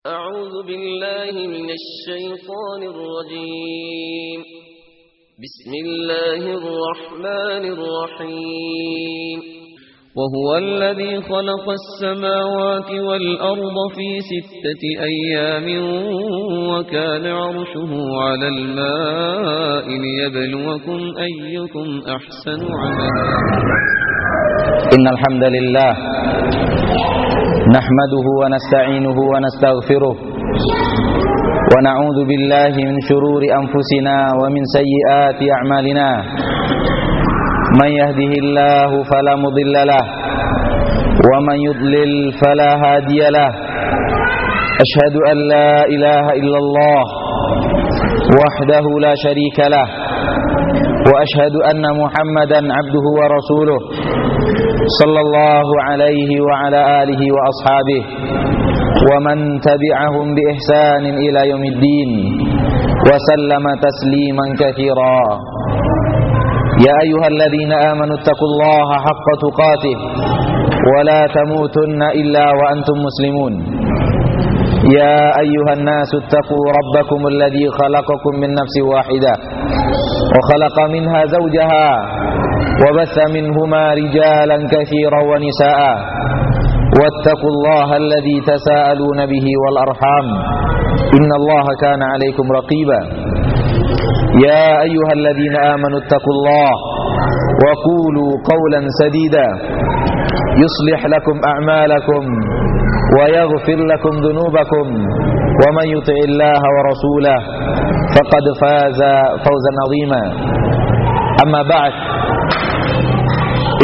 أعوذ بالله من الشيطان الرجيم. بسم الله الرحمن الرحيم. وهو الذي خلق السماوات والأرض في 6 أيام وكان عرشه على الماء ليبلوكم أيكم أحسن عملا. إن الحمد لله نحمده ونستعينه ونستغفره ونعوذ بالله من شرور أنفسنا ومن سيئات أعمالنا. من يهده الله فلا مضل له ومن يضلل فلا هادي له. أشهد أن لا إله إلا الله وحده لا شريك له وأشهد أن محمدا عبده ورسوله صلى الله عليه وعلى آله وأصحابه ومن تبعهم بإحسان إلى يوم الدين وسلم تسليما كثيرا. يا أيها الذين آمنوا اتقوا الله حق تقاته ولا تموتن إلا وأنتم مسلمون. يا أيها الناس اتقوا ربكم الذي خلقكم من نفس واحدة وخلق منها زوجها وبث منهما رجالا كثيرا ونساء واتقوا الله الذي تساءلون به والأرحام إن الله كان عليكم رقيبا. يا أيها الذين آمنوا اتقوا الله وقولوا قولا سديدا يصلح لكم أعمالكم ويغفر لكم ذنوبكم ومن يطع الله ورسوله فقد فاز فوزا عظيما. أما بعد،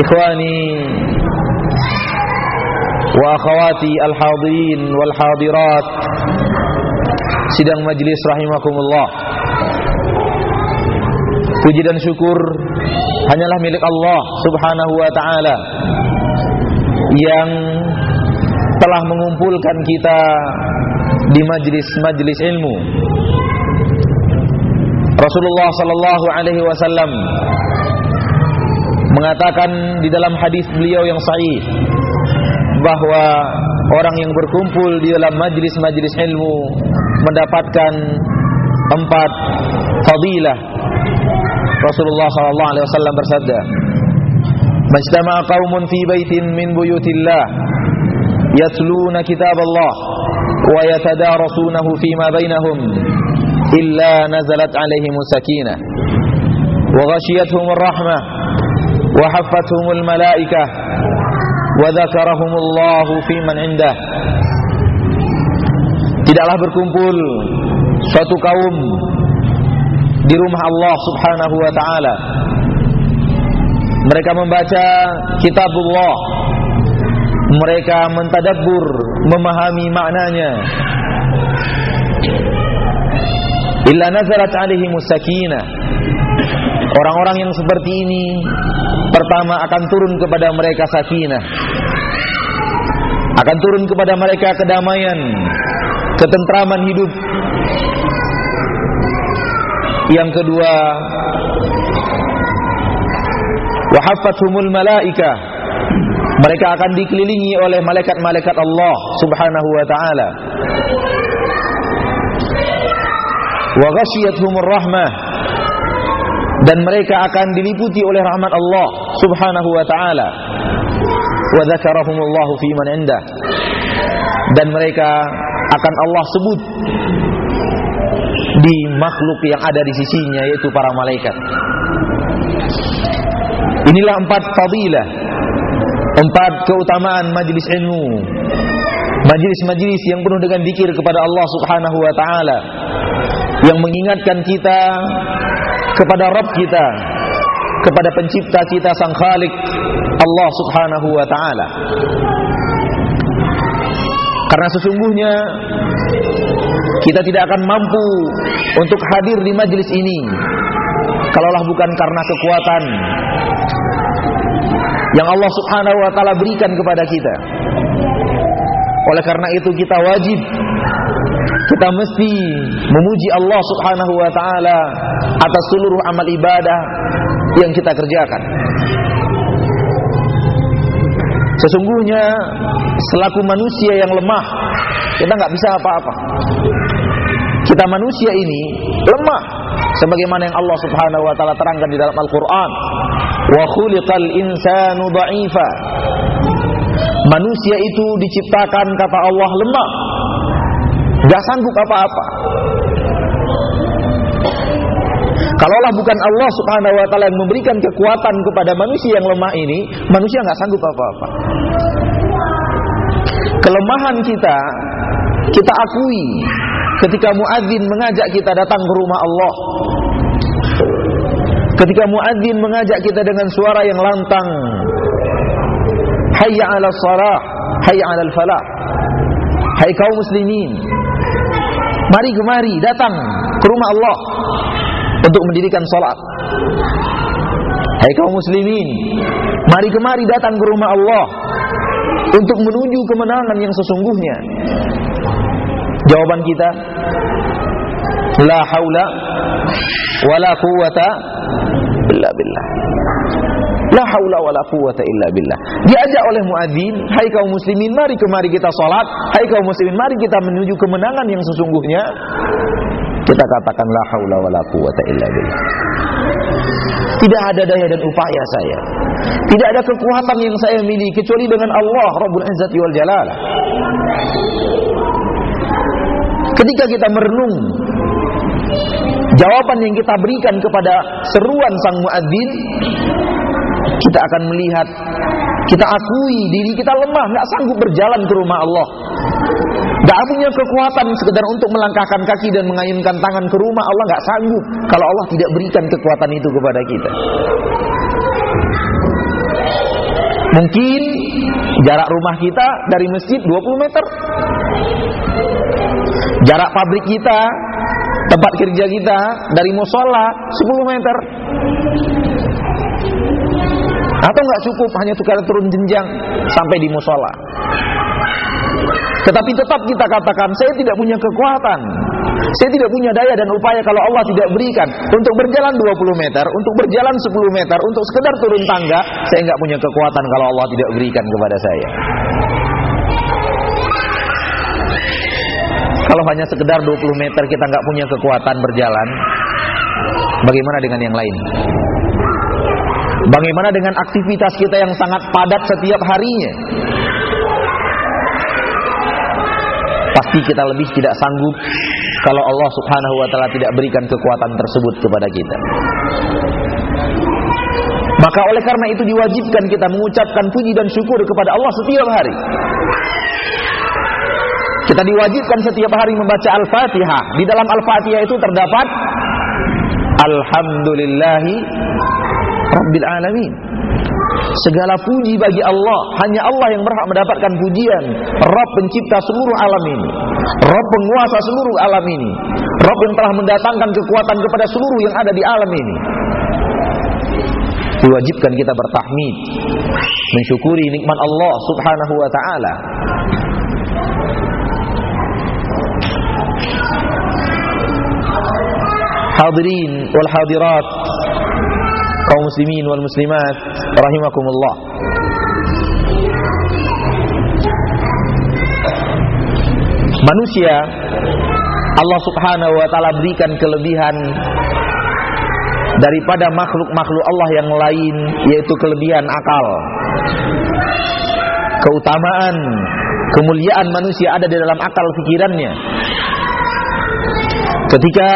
إخواني وأخواتي الحاضرين والحاضرات sidang majlis rahimakumullah. Puji dan syukur hanyalah milik Allah subhanahu wa ta'ala yang telah mengumpulkan kita di majlis-majlis ilmu. Rasulullah sallallahu alaihi wasallam mengatakan di dalam hadis beliau yang sahih bahwa orang yang berkumpul di dalam majlis-majlis ilmu mendapatkan 4 fadilah. Rasulullah sallallahu alaihi wasallam bersabda, "Majtama'a qaumun fi baitin min buyutillah yatluna kitaballah wa yatadarasunahu fima bainahum illa nazalat alaihimus sakinah wa ghashiyatuhumur rahmah wa haffathumul malaikah wa dzakarahumullahu fi man indah." Tidaklah berkumpul suatu kaum di rumah Allah subhanahu wa ta'ala. Mereka membaca kitabullah, mereka mentadabbur, memahami maknanya. Illa nazalat alaihimus sakinah. Orang-orang yang seperti ini pertama akan turun kepada mereka sakinah, akan turun kepada mereka kedamaian, ketentraman hidup. Yang kedua, wa haffathumul malaikah. Mereka akan dikelilingi oleh malaikat-malaikat Allah subhanahu wa ta'ala. Wa ghashiyatuhumur rahmah. Dan mereka akan diliputi oleh rahmat Allah subhanahu wa ta'ala. Wa dzakarahumullahu fi man indah. Dan mereka akan Allah sebut di makhluk yang ada di sisinya, yaitu para malaikat. Inilah 4 fadilah, 4 keutamaan majlis ilmu, majlis-majlis yang penuh dengan zikir kepada Allah subhanahu wa ta'ala, yang mengingatkan kita kepada Rabb kita, kepada pencipta kita sang Khalik Allah subhanahu wa ta'ala. Karena sesungguhnya kita tidak akan mampu untuk hadir di majlis ini kalaulah bukan karena kekuatan yang Allah subhanahu wa ta'ala berikan kepada kita. Oleh karena itu kita wajib, kita mesti memuji Allah subhanahu wa ta'ala atas seluruh amal ibadah yang kita kerjakan. Sesungguhnya selaku manusia yang lemah, kita nggak bisa apa-apa. Kita manusia ini lemah, sebagaimana yang Allah Subhanahu wa taala terangkan di dalam Al-Qur'an, wa khuliqal insanu dha'ifa. Manusia itu diciptakan, kata Allah, lemah, gak sanggup apa-apa. Kalaulah bukan Allah Subhanahu wa taala yang memberikan kekuatan kepada manusia yang lemah ini, manusia gak sanggup apa-apa. Kelemahan kita akui ketika muadzin mengajak kita datang ke rumah Allah. Ketika muadzin mengajak kita dengan suara yang lantang, hayya 'alas shalah, hayya 'alal falah. Hai kaum muslimin, mari kemari datang ke rumah Allah untuk mendirikan salat. Hai kaum muslimin, mari kemari datang ke rumah Allah untuk menuju kemenangan yang sesungguhnya. Jawaban kita, la haula wala quwwata illa billah. La haula wala quwwata illa billah. Diajak oleh muadzin, hai kaum muslimin, mari kemari kita salat. Hai kaum muslimin, mari kita menuju kemenangan yang sesungguhnya. Kita katakan la haula wala quwwata illa billah. Tidak ada daya dan upaya saya, tidak ada kekuatan yang saya miliki kecuali dengan Allah Rabbul Izzati wal Jalalah. Ketika kita merenung jawaban yang kita berikan kepada seruan sang muadzin, kita akan melihat, kita akui diri kita lemah, gak sanggup berjalan ke rumah Allah, gak punya kekuatan sekedar untuk melangkahkan kaki dan mengayunkan tangan ke rumah Allah, gak sanggup kalau Allah tidak berikan kekuatan itu kepada kita. Mungkin jarak rumah kita dari masjid 20 meter, jarak pabrik kita, tempat kerja kita dari musola 10 meter. Atau nggak cukup hanya tukar turun jenjang sampai di musola. Tetapi tetap kita katakan, saya tidak punya kekuatan, saya tidak punya daya dan upaya kalau Allah tidak berikan. Untuk berjalan 20 meter, untuk berjalan 10 meter, untuk sekedar turun tangga, saya nggak punya kekuatan kalau Allah tidak berikan kepada saya. Kalau hanya sekedar 20 meter kita nggak punya kekuatan berjalan, bagaimana dengan yang lain? Bagaimana dengan aktivitas kita yang sangat padat setiap harinya? Pasti kita lebih tidak sanggup kalau Allah Subhanahu wa taala tidak berikan kekuatan tersebut kepada kita. Maka oleh karena itu diwajibkan kita mengucapkan puji dan syukur kepada Allah setiap hari. Kita diwajibkan setiap hari membaca Al-Fatihah. Di dalam Al-Fatihah itu terdapat Alhamdulillahi Rabbil Alamin. Segala puji bagi Allah, hanya Allah yang berhak mendapatkan pujian. Rabb pencipta seluruh alam ini, Rabb penguasa seluruh alam ini, Rabb yang telah mendatangkan kekuatan kepada seluruh yang ada di alam ini. Diwajibkan kita bertahmid, mensyukuri nikmat Allah Subhanahu wa taala. Hadirin wal hadirat, kaum muslimin wal muslimat rahimakumullah. Manusia Allah Subhanahu wa taala berikan kelebihan daripada makhluk-makhluk Allah yang lain, yaitu kelebihan akal. Keutamaan, kemuliaan manusia ada di dalam akal pikirannya. Ketika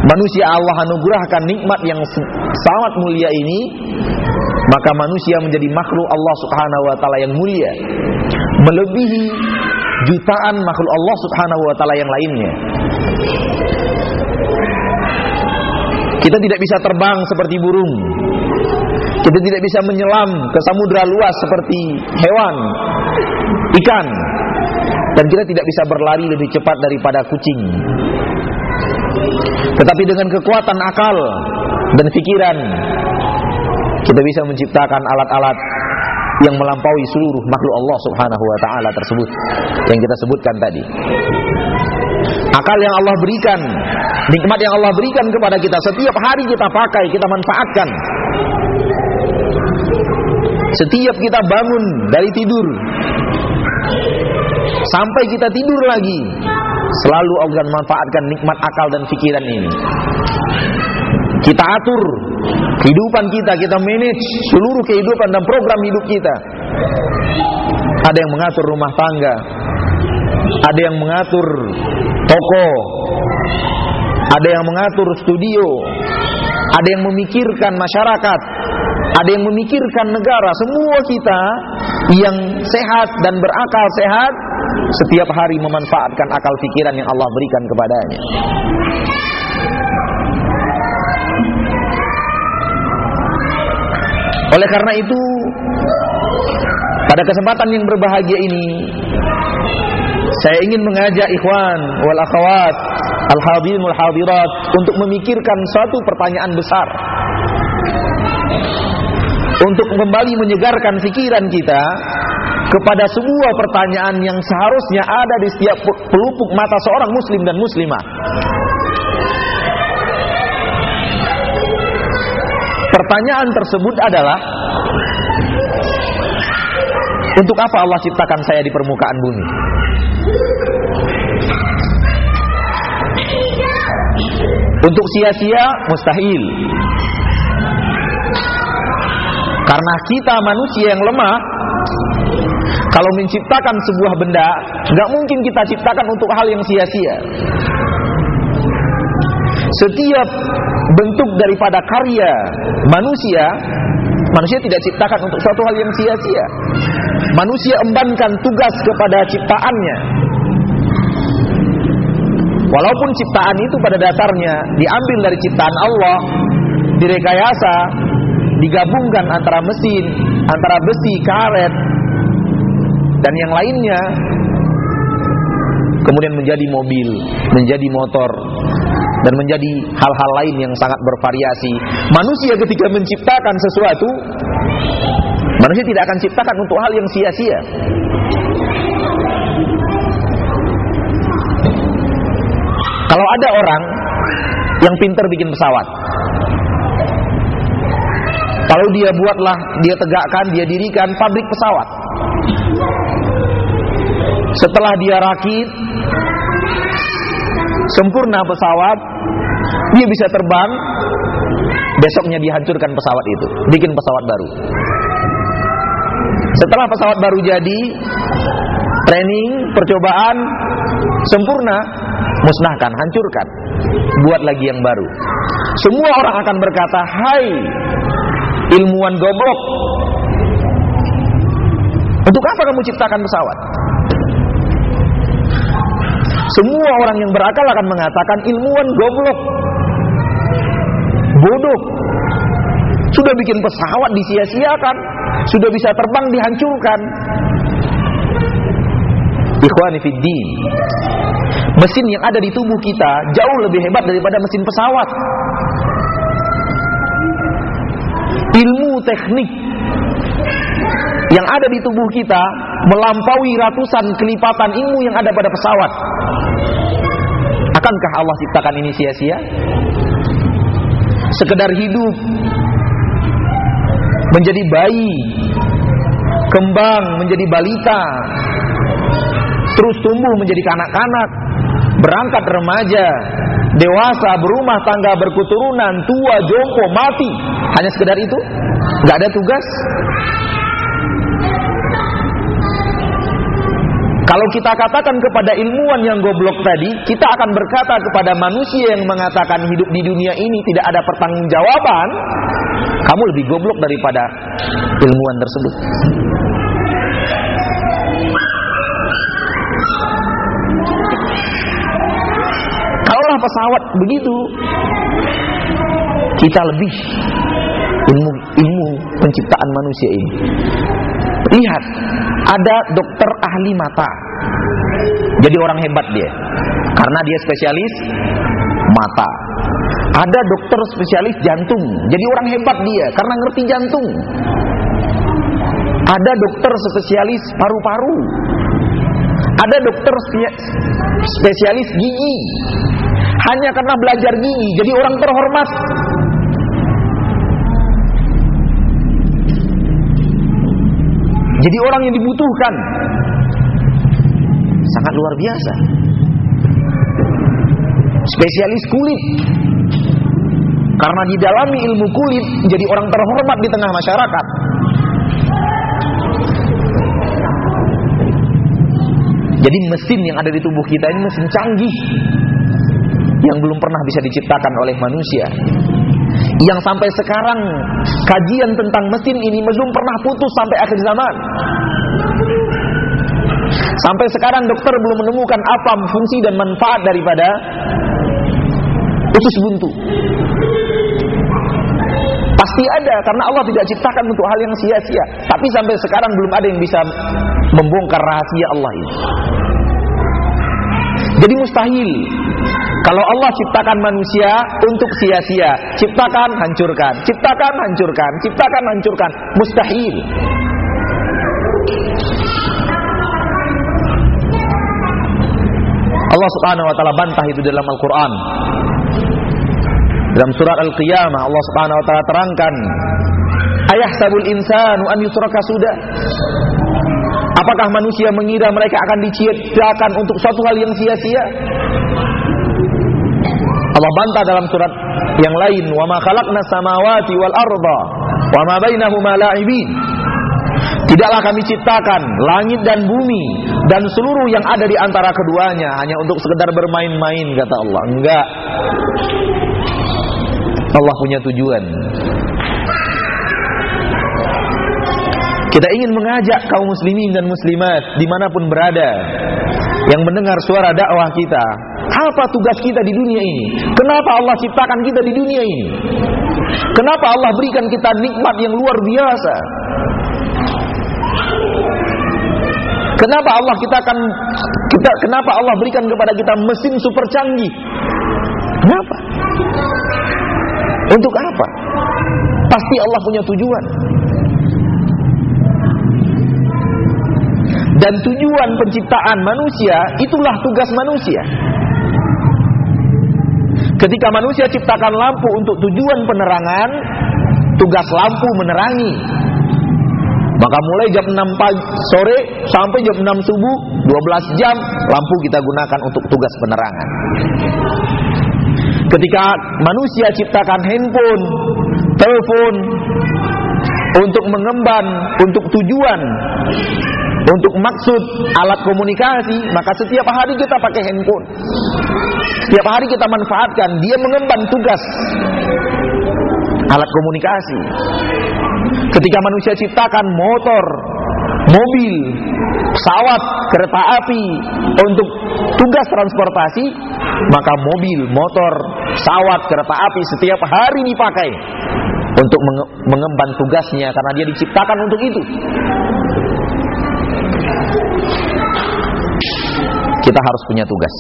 manusia Allah anugerahkan nikmat yang sangat mulia ini, maka manusia menjadi makhluk Allah Subhanahu wa taala yang mulia, melebihi jutaan makhluk Allah Subhanahu wa taala yang lainnya. Kita tidak bisa terbang seperti burung, kita tidak bisa menyelam ke samudra luas seperti hewan, ikan, dan kita tidak bisa berlari lebih cepat daripada kucing. Tetapi dengan kekuatan akal dan pikiran, kita bisa menciptakan alat-alat yang melampaui seluruh makhluk Allah Subhanahu wa taala tersebut yang kita sebutkan tadi. Akal yang Allah berikan, nikmat yang Allah berikan kepada kita, setiap hari kita pakai, kita manfaatkan. Setiap kita bangun dari tidur sampai kita tidur lagi, selalu Allah akan manfaatkan nikmat akal dan pikiran ini. Kita atur kehidupan kita, kita manage seluruh kehidupan dan program hidup kita. Ada yang mengatur rumah tangga, ada yang mengatur toko, ada yang mengatur studio, ada yang memikirkan masyarakat, ada yang memikirkan negara. Semua kita yang sehat dan berakal sehat setiap hari memanfaatkan akal pikiran yang Allah berikan kepadanya. Oleh karena itu, pada kesempatan yang berbahagia ini, saya ingin mengajak ikhwan wal akhwat, al-hadirin wal hadirat untuk memikirkan suatu pertanyaan besar, untuk kembali menyegarkan pikiran kita kepada sebuah pertanyaan yang seharusnya ada di setiap pelupuk mata seorang muslim dan muslimah. Pertanyaan tersebut adalah, untuk apa Allah ciptakan saya di permukaan bumi? Untuk sia-sia? Mustahil. Karena kita manusia yang lemah, kalau menciptakan sebuah benda, gak mungkin kita ciptakan untuk hal yang sia-sia. Setiap bentuk daripada karya manusia, manusia tidak ciptakan untuk suatu hal yang sia-sia. Manusia embankan tugas kepada ciptaannya. Walaupun ciptaan itu pada dasarnya diambil dari ciptaan Allah, direkayasa, digabungkan antara mesin, antara besi, karet, dan yang lainnya, kemudian menjadi mobil, menjadi motor, dan menjadi hal-hal lain yang sangat bervariasi. Manusia ketika menciptakan sesuatu, manusia tidak akan ciptakan untuk hal yang sia-sia. Kalau ada orang yang pintar bikin pesawat, kalau dia buatlah, dia tegakkan, dia dirikan pabrik pesawat. Setelah dia rakit sempurna pesawat, dia bisa terbang. Besoknya dihancurkan pesawat itu, bikin pesawat baru. Setelah pesawat baru jadi, training, percobaan, sempurna, musnahkan, hancurkan, buat lagi yang baru. Semua orang akan berkata, hai ilmuwan goblok, untuk apa kamu ciptakan pesawat? Semua orang yang berakal akan mengatakan, ilmuwan goblok, bodoh, sudah bikin pesawat disia-siakan, sudah bisa terbang dihancurkan. Ikhwani fid din, mesin yang ada di tubuh kita jauh lebih hebat daripada mesin pesawat. Ilmu teknik yang ada di tubuh kita melampaui ratusan kelipatan ilmu yang ada pada pesawat. Akankah Allah ciptakan ini sia-sia? Sekedar hidup, menjadi bayi, kembang menjadi balita, terus tumbuh menjadi kanak-kanak, berangkat remaja, dewasa, berumah tangga, berketurunan, tua, jompo, mati, hanya sekedar itu? Gak ada tugas? Kalau kita katakan kepada ilmuwan yang goblok tadi, kita akan berkata kepada manusia yang mengatakan hidup di dunia ini tidak ada pertanggungjawaban, kamu lebih goblok daripada ilmuwan tersebut. Kalaulah pesawat begitu, kita lebih ilmu penciptaan manusia ini. Lihat, ada dokter ahli mata, jadi orang hebat dia, karena dia spesialis mata. Ada dokter spesialis jantung, jadi orang hebat dia, karena ngerti jantung. Ada dokter spesialis paru-paru, ada dokter spesialis gigi, hanya karena belajar gigi, jadi orang terhormat. Jadi orang yang dibutuhkan sangat luar biasa. Spesialis kulit, karena didalami ilmu kulit jadi orang terhormat di tengah masyarakat. Jadi mesin yang ada di tubuh kita ini mesin canggih yang belum pernah bisa diciptakan oleh manusia. Yang sampai sekarang kajian tentang mesin ini belum pernah putus sampai akhir zaman. Sampai sekarang dokter belum menemukan apa fungsi dan manfaat daripada usus buntu. Pasti ada, karena Allah tidak ciptakan untuk hal yang sia-sia. Tapi sampai sekarang belum ada yang bisa membongkar rahasia Allah ini. Jadi mustahil kalau Allah ciptakan manusia untuk sia-sia. Ciptakan, hancurkan. Ciptakan, hancurkan. Ciptakan, hancurkan. Mustahil. Allah Subhanahu wa taala bantah itu dalam Al-Qur'an. Dalam surat Al-Qiyamah Allah Subhanahu wa taala terangkan, ayahsabul insanu an yusraka sudah. Apakah manusia mengira mereka akan diciptakan untuk suatu hal yang sia-sia? Allah bantah dalam surat yang lain, wa ma khalaqnas samawati wal arda wa ma bainahuma la'ibin. Tidaklah kami ciptakan langit dan bumi dan seluruh yang ada di antara keduanya hanya untuk sekedar bermain-main, kata Allah. Enggak. Allah punya tujuan. Kita ingin mengajak kaum muslimin dan muslimat dimanapun berada yang mendengar suara dakwah kita. Apa tugas kita di dunia ini? Kenapa Allah ciptakan kita di dunia ini? Kenapa Allah berikan kita nikmat yang luar biasa? Kenapa Allah berikan kepada kita mesin super canggih? Kenapa? Untuk apa? Pasti Allah punya tujuan. Dan tujuan penciptaan manusia itulah tugas manusia. Ketika manusia ciptakan lampu untuk tujuan penerangan, tugas lampu menerangi. Maka mulai jam 6 sore sampai jam 6 subuh, 12 jam lampu kita gunakan untuk tugas penerangan. Ketika manusia ciptakan handphone, telepon untuk mengemban, untuk tujuan, untuk maksud alat komunikasi, maka setiap hari kita pakai handphone. Setiap hari kita manfaatkan, dia mengemban tugas alat komunikasi. Ketika manusia ciptakan motor, mobil, pesawat, kereta api untuk tugas transportasi, maka mobil, motor, pesawat, kereta api setiap hari dipakai untuk mengemban tugasnya karena dia diciptakan untuk itu. Kita harus punya tugas.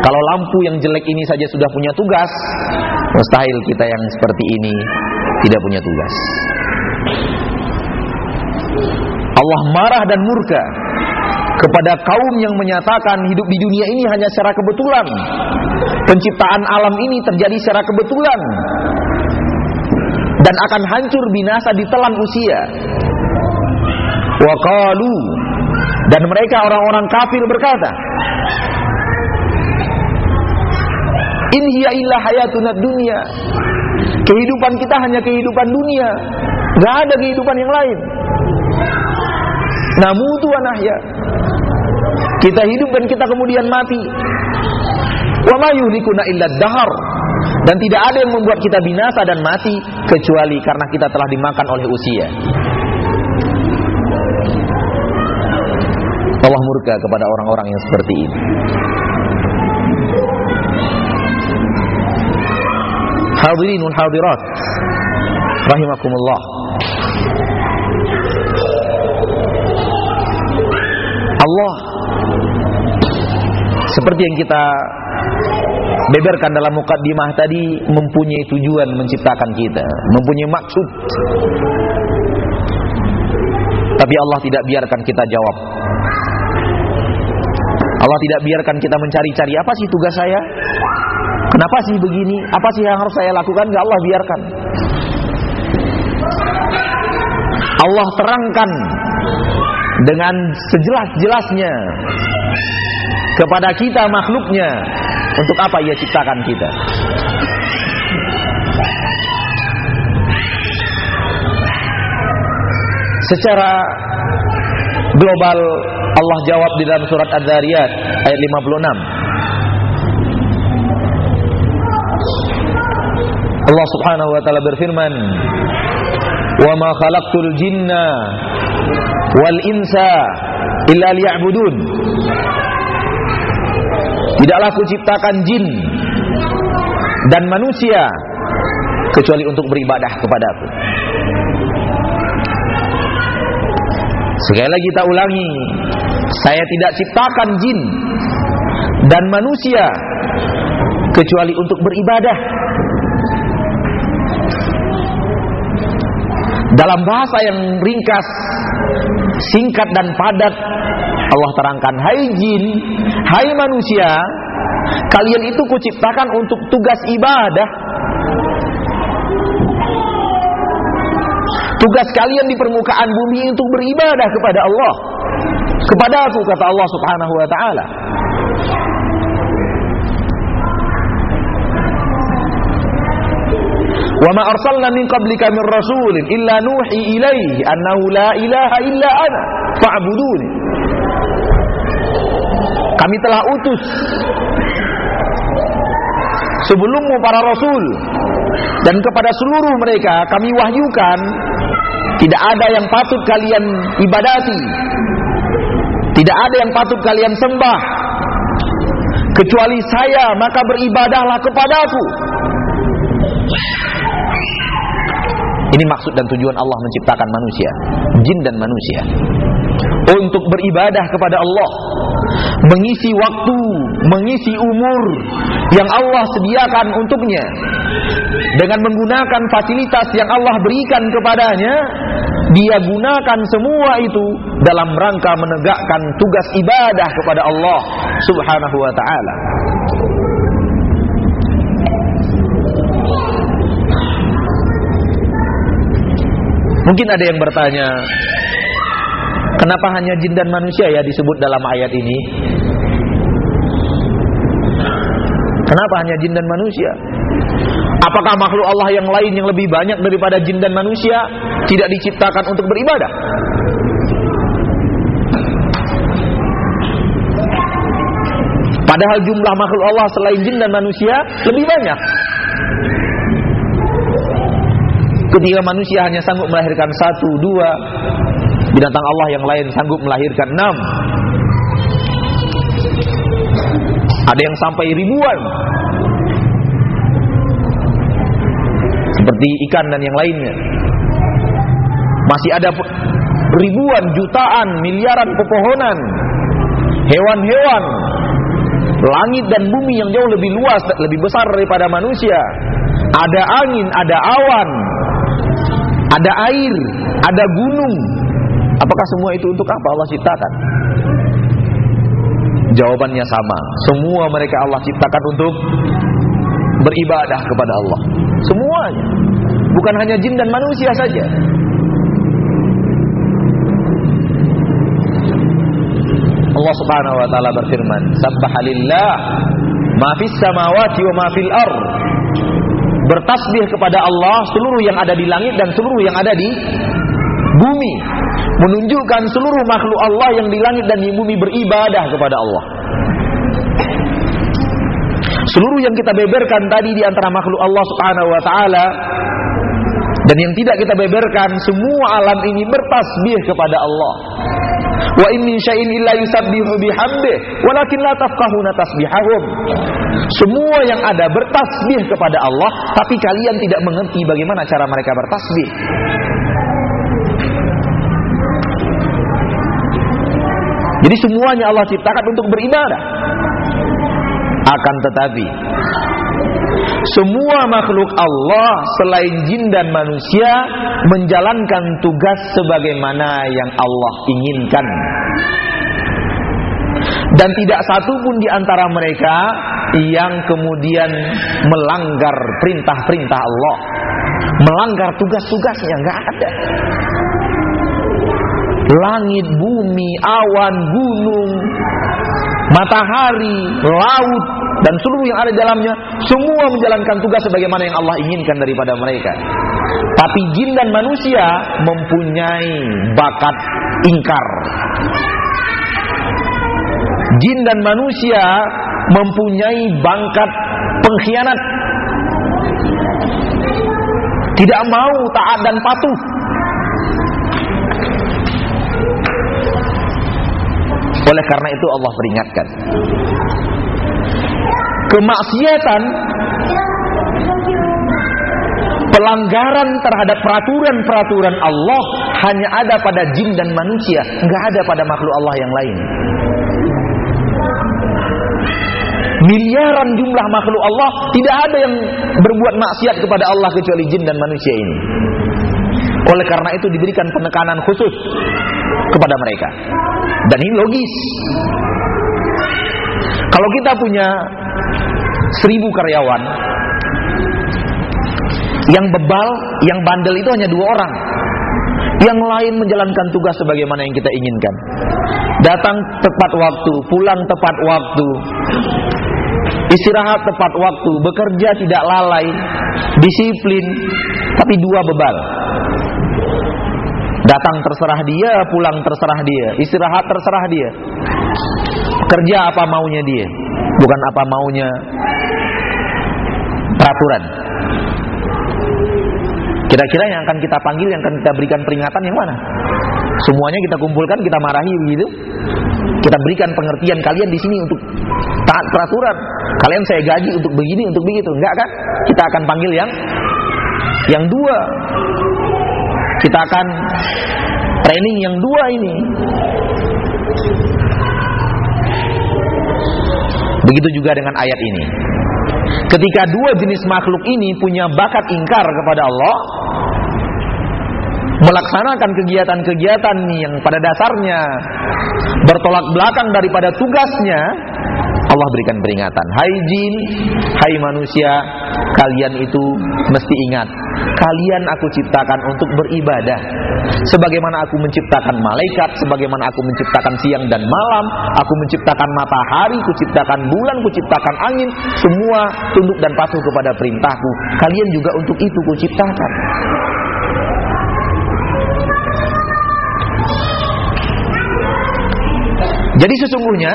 Kalau lampu yang jelek ini saja sudah punya tugas, mustahil kita yang seperti ini tidak punya tugas. Allah marah dan murka kepada kaum yang menyatakan hidup di dunia ini hanya secara kebetulan. Penciptaan alam ini terjadi secara kebetulan dan akan hancur binasa ditelan usia. Wa qalu, dan mereka orang-orang kafir berkata, in hiya illa hayatuna dunya. Kehidupan kita hanya kehidupan dunia, enggak ada kehidupan yang lain. Namutu wa nahya. Kita hidup dan kita kemudian mati. Wa ma yuhlikuna illa dahar. Dan tidak ada yang membuat kita binasa dan mati kecuali karena kita telah dimakan oleh usia. Allah murka kepada orang-orang yang seperti ini. Hadirinul hadirat rahimakumullah. Allah seperti yang kita beberkan dalam mukaddimah tadi mempunyai tujuan menciptakan kita, mempunyai maksud. Tapi Allah tidak biarkan kita jawab. Allah tidak biarkan kita mencari-cari apa sih tugas saya? Kenapa sih begini? Apa sih yang harus saya lakukan? Enggak, Allah biarkan. Allah terangkan dengan sejelas-jelasnya kepada kita makhluknya, untuk apa Ia ciptakan kita? Secara global Allah jawab di dalam surat Adz-Dzariyat ayat 56. Allah Subhanahu wa taala berfirman, "Wa ma khalaqtul jinna wal insa illa liya'budun." Tidaklah aku ciptakan jin dan manusia kecuali untuk beribadah kepadaku. Sekali lagi kita ulangi, saya tidak ciptakan jin dan manusia kecuali untuk beribadah. Dalam bahasa yang ringkas, singkat dan padat, Allah terangkan, hai jin, hai manusia, kalian itu kuciptakan untuk tugas ibadah. Tugas kalian di permukaan bumi untuk beribadah kepada Allah, kepada aku, kata Allah Subhanahu wa ta'ala. Wa ma arsalna min qablika min rasulin illa nuhi ilaihi annahu la ilaha illa ana fa'buduni. Kami telah utus sebelummu para rasul, dan kepada seluruh mereka kami wahyukan, tidak ada yang patut kalian ibadati, tidak ada yang patut kalian sembah kecuali saya, maka beribadahlah kepadaku. Ini maksud dan tujuan Allah menciptakan manusia, jin dan manusia, untuk beribadah kepada Allah, mengisi waktu, mengisi umur yang Allah sediakan untuknya, dengan menggunakan fasilitas yang Allah berikan kepadanya. Dia gunakan semua itu dalam rangka menegakkan tugas ibadah kepada Allah Subhanahu wa ta'ala. Mungkin ada yang bertanya, kenapa hanya jin dan manusia ya disebut dalam ayat ini? Kenapa hanya jin dan manusia? Apakah makhluk Allah yang lain yang lebih banyak daripada jin dan manusia tidak diciptakan untuk beribadah? Padahal jumlah makhluk Allah selain jin dan manusia lebih banyak. Ketika manusia hanya sanggup melahirkan 1, 2, binatang Allah yang lain sanggup melahirkan 6. Ada yang sampai ribuan, seperti ikan dan yang lainnya. Masih ada ribuan, jutaan, miliaran pepohonan, hewan-hewan, langit dan bumi yang jauh lebih luas, lebih besar daripada manusia. Ada angin, ada awan, ada air, ada gunung. Apakah semua itu untuk apa Allah ciptakan? Jawabannya sama. Semua mereka Allah ciptakan untuk beribadah kepada Allah. Semuanya. Bukan hanya jin dan manusia saja. Allah Subhanahu wa taala berfirman, "Sabbaha lillah ma fis samawati wa ma fil ardh." Bertasbih kepada Allah seluruh yang ada di langit dan seluruh yang ada di bumi, menunjukkan seluruh makhluk Allah yang di langit dan di bumi beribadah kepada Allah. Seluruh yang kita beberkan tadi di antara makhluk Allah Subhanahu wa taala dan yang tidak kita beberkan, semua alam ini bertasbih kepada Allah. Wa in min syai'in illa yusabbihu bihamdihi walakin la tafqahuna tasbihahum. Semua yang ada bertasbih kepada Allah, tapi kalian tidak mengerti bagaimana cara mereka bertasbih. Jadi semuanya Allah ciptakan untuk beribadah. Akan tetapi semua makhluk Allah selain jin dan manusia menjalankan tugas sebagaimana yang Allah inginkan. Dan tidak satu pun di antara mereka yang kemudian melanggar perintah-perintah Allah, melanggar tugas-tugasnya, enggak ada. langit, bumi, awan, gunung, matahari, laut, dan seluruh yang ada di dalamnya, semua menjalankan tugas sebagaimana yang Allah inginkan daripada mereka. Tapi jin dan manusia mempunyai bakat ingkar. Jin dan manusia mempunyai bakat pengkhianat, tidak mau taat dan patuh. Oleh karena itu Allah peringatkan, kemaksiatan, pelanggaran terhadap peraturan-peraturan Allah hanya ada pada jin dan manusia, nggak ada pada makhluk Allah yang lain. Miliaran jumlah makhluk Allah, tidak ada yang berbuat maksiat kepada Allah kecuali jin dan manusia ini. Oleh karena itu diberikan penekanan khusus kepada mereka. Dan ini logis. Kalau kita punya 1000 karyawan, yang bebal, yang bandel itu hanya 2 orang. Yang lain menjalankan tugas sebagaimana yang kita inginkan. Datang tepat waktu, pulang tepat waktu, istirahat tepat waktu, bekerja tidak lalai, disiplin. Tapi 2 bebal. Datang terserah dia, pulang terserah dia, istirahat terserah dia, kerja apa maunya dia, bukan apa maunya peraturan. Kira-kira yang akan kita panggil, yang akan kita berikan peringatan yang mana? Semuanya kita kumpulkan, kita marahi begitu. Kita berikan pengertian, kalian di sini untuk taat peraturan. Kalian saya gaji untuk begini, untuk begitu. Enggak kan? Kita akan panggil yang 2. Kita akan training yang 2 ini. Begitu juga dengan ayat ini. Ketika 2 jenis makhluk ini punya bakat ingkar kepada Allah, melaksanakan kegiatan-kegiatan yang pada dasarnya bertolak belakang daripada tugasnya, Allah berikan peringatan. Hai jin, hai manusia, kalian itu mesti ingat, kalian aku ciptakan untuk beribadah. Sebagaimana aku menciptakan malaikat, sebagaimana aku menciptakan siang dan malam, aku menciptakan matahari, aku ciptakan bulan, aku ciptakan angin, semua tunduk dan patuh kepada perintahku. Kalian juga untuk itu aku ciptakan. Jadi sesungguhnya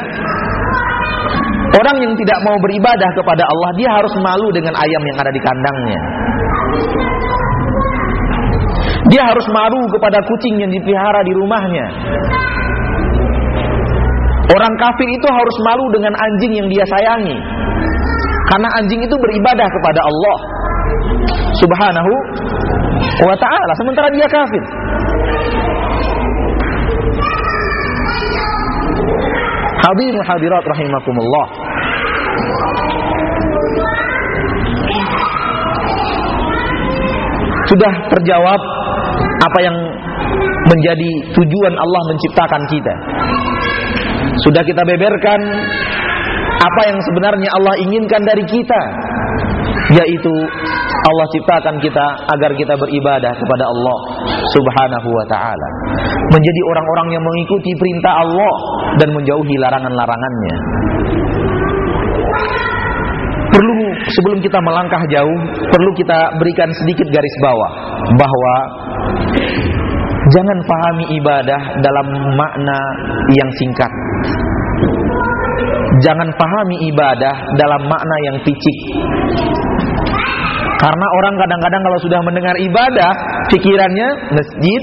orang yang tidak mau beribadah kepada Allah, dia harus malu dengan ayam yang ada di kandangnya. Dia harus malu kepada kucing yang dipelihara di rumahnya. Orang kafir itu harus malu dengan anjing yang dia sayangi, karena anjing itu beribadah kepada Allah Subhanahu wa ta'ala, sementara dia kafir. Hadirin hadirat rahimakumullah. Sudah terjawab apa yang menjadi tujuan Allah menciptakan kita. Sudah kita beberkan apa yang sebenarnya Allah inginkan dari kita, yaitu Allah ciptakan kita agar kita beribadah kepada Allah Subhanahu wa ta'ala, menjadi orang-orang yang mengikuti perintah Allah dan menjauhi larangan-larangannya. Perlu sebelum kita melangkah jauh, perlu kita berikan sedikit garis bawah bahwa jangan pahami ibadah dalam makna yang singkat. Jangan pahami ibadah dalam makna yang picik. Karena orang kadang-kadang kalau sudah mendengar ibadah, pikirannya masjid,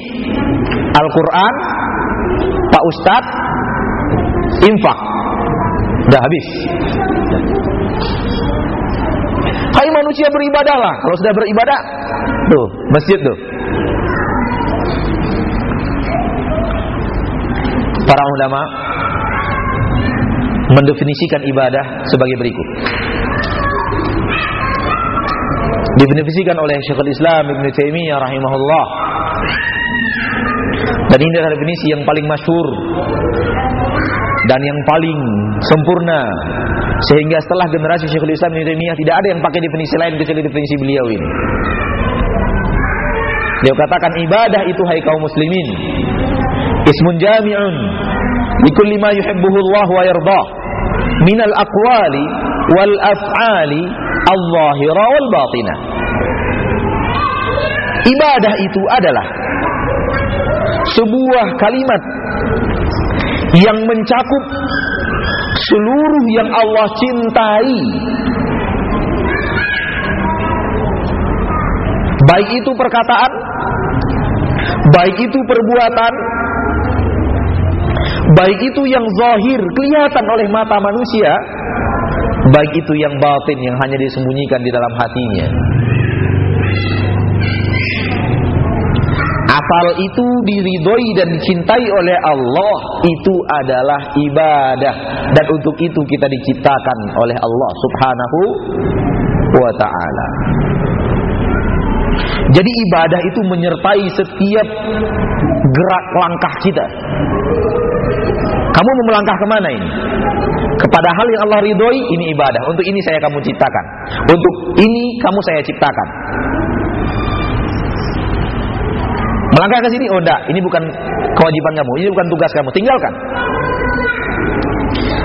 Al-Quran, Pak Ustadz, infak. Udah habis. Hai manusia, beribadahlah. Kalau sudah beribadah, tuh masjid tuh. Para ulama mendefinisikan ibadah sebagai berikut. Didefinisikan oleh Syekhul Islam Ibnu Taimiyah rahimahullah. Dan ini adalah definisi yang paling masyhur dan yang paling sempurna, sehingga setelah generasi Syekhul Islam Ibnu Taimiyah tidak ada yang pakai definisi lain kecuali definisi beliau ini. Beliau katakan ibadah itu, hai kaum muslimin, ismun jami'un likulli ma yuhibbuhu Allah wa yardah minal aqwali wal af'ali al-zahira wal batinah. Ibadah itu adalah sebuah kalimat yang mencakup seluruh yang Allah cintai, baik itu perkataan, baik itu perbuatan, baik itu yang zahir kelihatan oleh mata manusia, baik itu yang batin yang hanya disembunyikan di dalam hatinya. Asal itu diridhoi dan dicintai oleh Allah, itu adalah ibadah, dan untuk itu kita diciptakan oleh Allah Subhanahu wa ta'ala. Jadi ibadah itu menyertai setiap gerak langkah kita. Kamu mau melangkah kemana ini? Kepada hal yang Allah ridhoi, ini ibadah. Untuk ini saya kamu ciptakan. Untuk ini kamu saya ciptakan. Melangkah ke sini, oh enggak, ini bukan kewajiban kamu, ini bukan tugas kamu, tinggalkan.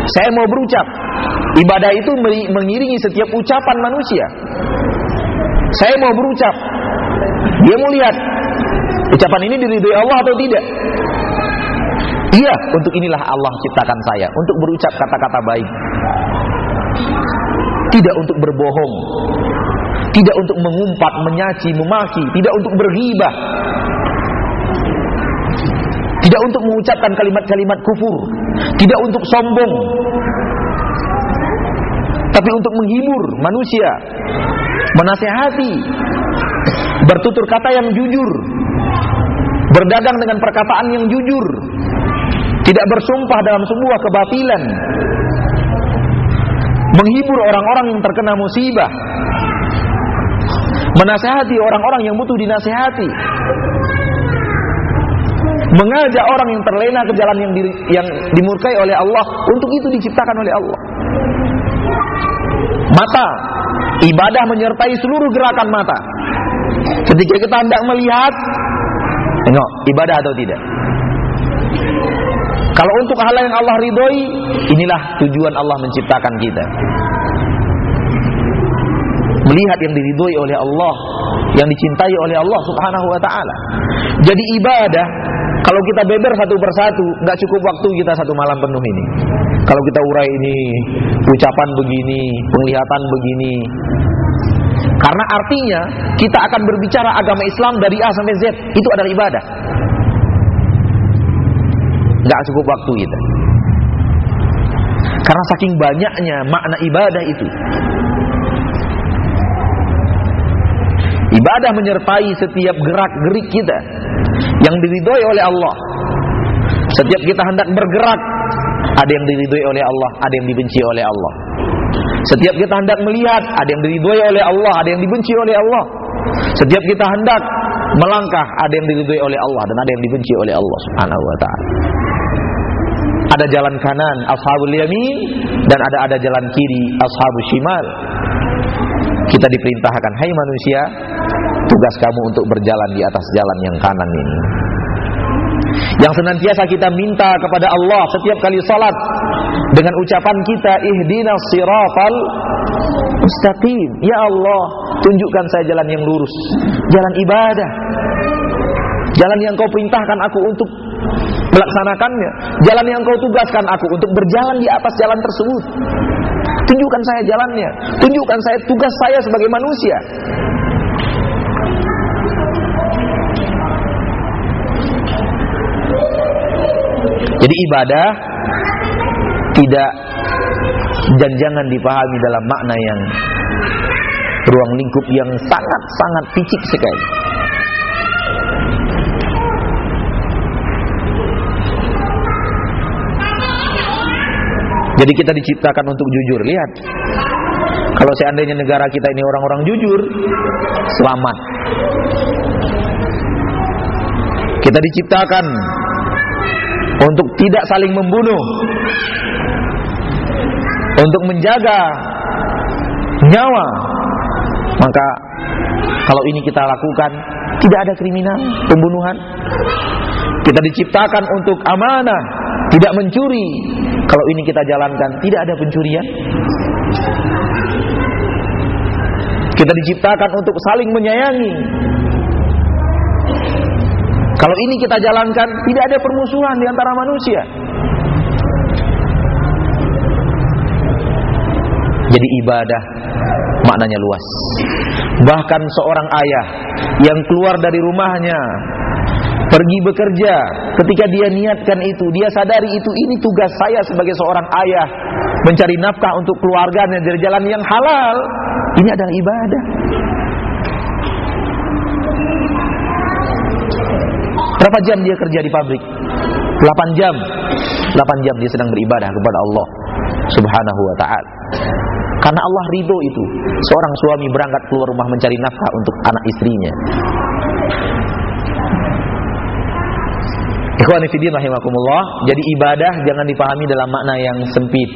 Saya mau berucap. Ibadah itu mengiringi setiap ucapan manusia. Saya mau berucap, dia mau lihat ucapan ini diridhoi Allah atau tidak. Iya, untuk inilah Allah ciptakan saya, untuk berucap kata-kata baik, tidak untuk berbohong, tidak untuk mengumpat, menyaci, memaki, tidak untuk berghibah, tidak untuk mengucapkan kalimat-kalimat kufur, tidak untuk sombong, tapi untuk menghibur manusia, menasihati, bertutur kata yang jujur, berdagang dengan perkataan yang jujur, tidak bersumpah dalam sebuah kebatilan, menghibur orang-orang yang terkena musibah, menasihati orang-orang yang butuh dinasihati, mengajak orang yang terlena ke jalan yang dimurkai oleh Allah. Untuk itu diciptakan oleh Allah. Mata, ibadah menyertai seluruh gerakan mata. Ketika kita hendak melihat, tengok, ibadah atau tidak? Kalau untuk hal yang Allah ridhoi, inilah tujuan Allah menciptakan kita. Melihat yang diridhoi oleh Allah, yang dicintai oleh Allah Subhanahu wa ta'ala. Jadi ibadah, kalau kita beber satu persatu, nggak cukup waktu kita satu malam penuh ini. Kalau kita urai ini, ucapan begini, penglihatan begini. Karena artinya kita akan berbicara agama Islam dari A sampai Z, itu adalah ibadah. Nggak cukup waktu kita. Karena saking banyaknya makna ibadah itu. Ibadah menyertai setiap gerak-gerik kita yang diridhoi oleh Allah. Setiap kita hendak bergerak, ada yang diridhoi oleh Allah, ada yang dibenci oleh Allah. Setiap kita hendak melihat, ada yang diridhoi oleh Allah, ada yang dibenci oleh Allah. Setiap kita hendak melangkah, ada yang diridhoi oleh Allah dan ada yang dibenci oleh Allah Subhanahu wa ta'ala. Ada jalan kanan, ashabul yamin, dan ada jalan kiri, ashabul shimal. Kita diperintahkan, hai manusia, tugas kamu untuk berjalan di atas jalan yang kanan ini. Yang senantiasa kita minta kepada Allah setiap kali salat dengan ucapan kita, ihdinas siratal mustaqim. Ya Allah, tunjukkan saya jalan yang lurus, jalan ibadah, jalan yang Kau perintahkan aku untuk melaksanakannya, jalan yang Kau tugaskan aku untuk berjalan di atas jalan tersebut. Tunjukkan saya jalannya, tunjukkan saya tugas saya sebagai manusia. Jadi ibadah tidak dan jangan dipahami dalam makna yang ruang lingkup yang sangat-sangat picik sekali. Jadi kita diciptakan untuk jujur. Lihat, kalau seandainya negara kita ini orang-orang jujur, selamat. Kita diciptakan untuk tidak saling membunuh, untuk menjaga nyawa. Maka kalau ini kita lakukan, tidak ada kriminal, pembunuhan, Kita diciptakan untuk amanah, tidak mencuri. Kalau ini kita jalankan, tidak ada pencurian. Kita diciptakan untuk saling menyayangi. Kalau ini kita jalankan, tidak ada permusuhan di antara manusia. Jadi ibadah maknanya luas. Bahkan seorang ayah yang keluar dari rumahnya pergi bekerja, ketika dia niatkan itu, dia sadari itu, ini tugas saya sebagai seorang ayah, mencari nafkah untuk keluarganya dari jalan yang halal. Ini adalah ibadah. Berapa jam dia kerja di pabrik? 8 jam. 8 jam dia sedang beribadah kepada Allah Subhanahu wa ta'ala. Karena Allah ridho itu. Seorang suami berangkat keluar rumah mencari nafkah untuk anak istrinya. Ikhwani fillah rahimakumullah. Jadi ibadah jangan dipahami dalam makna yang sempit.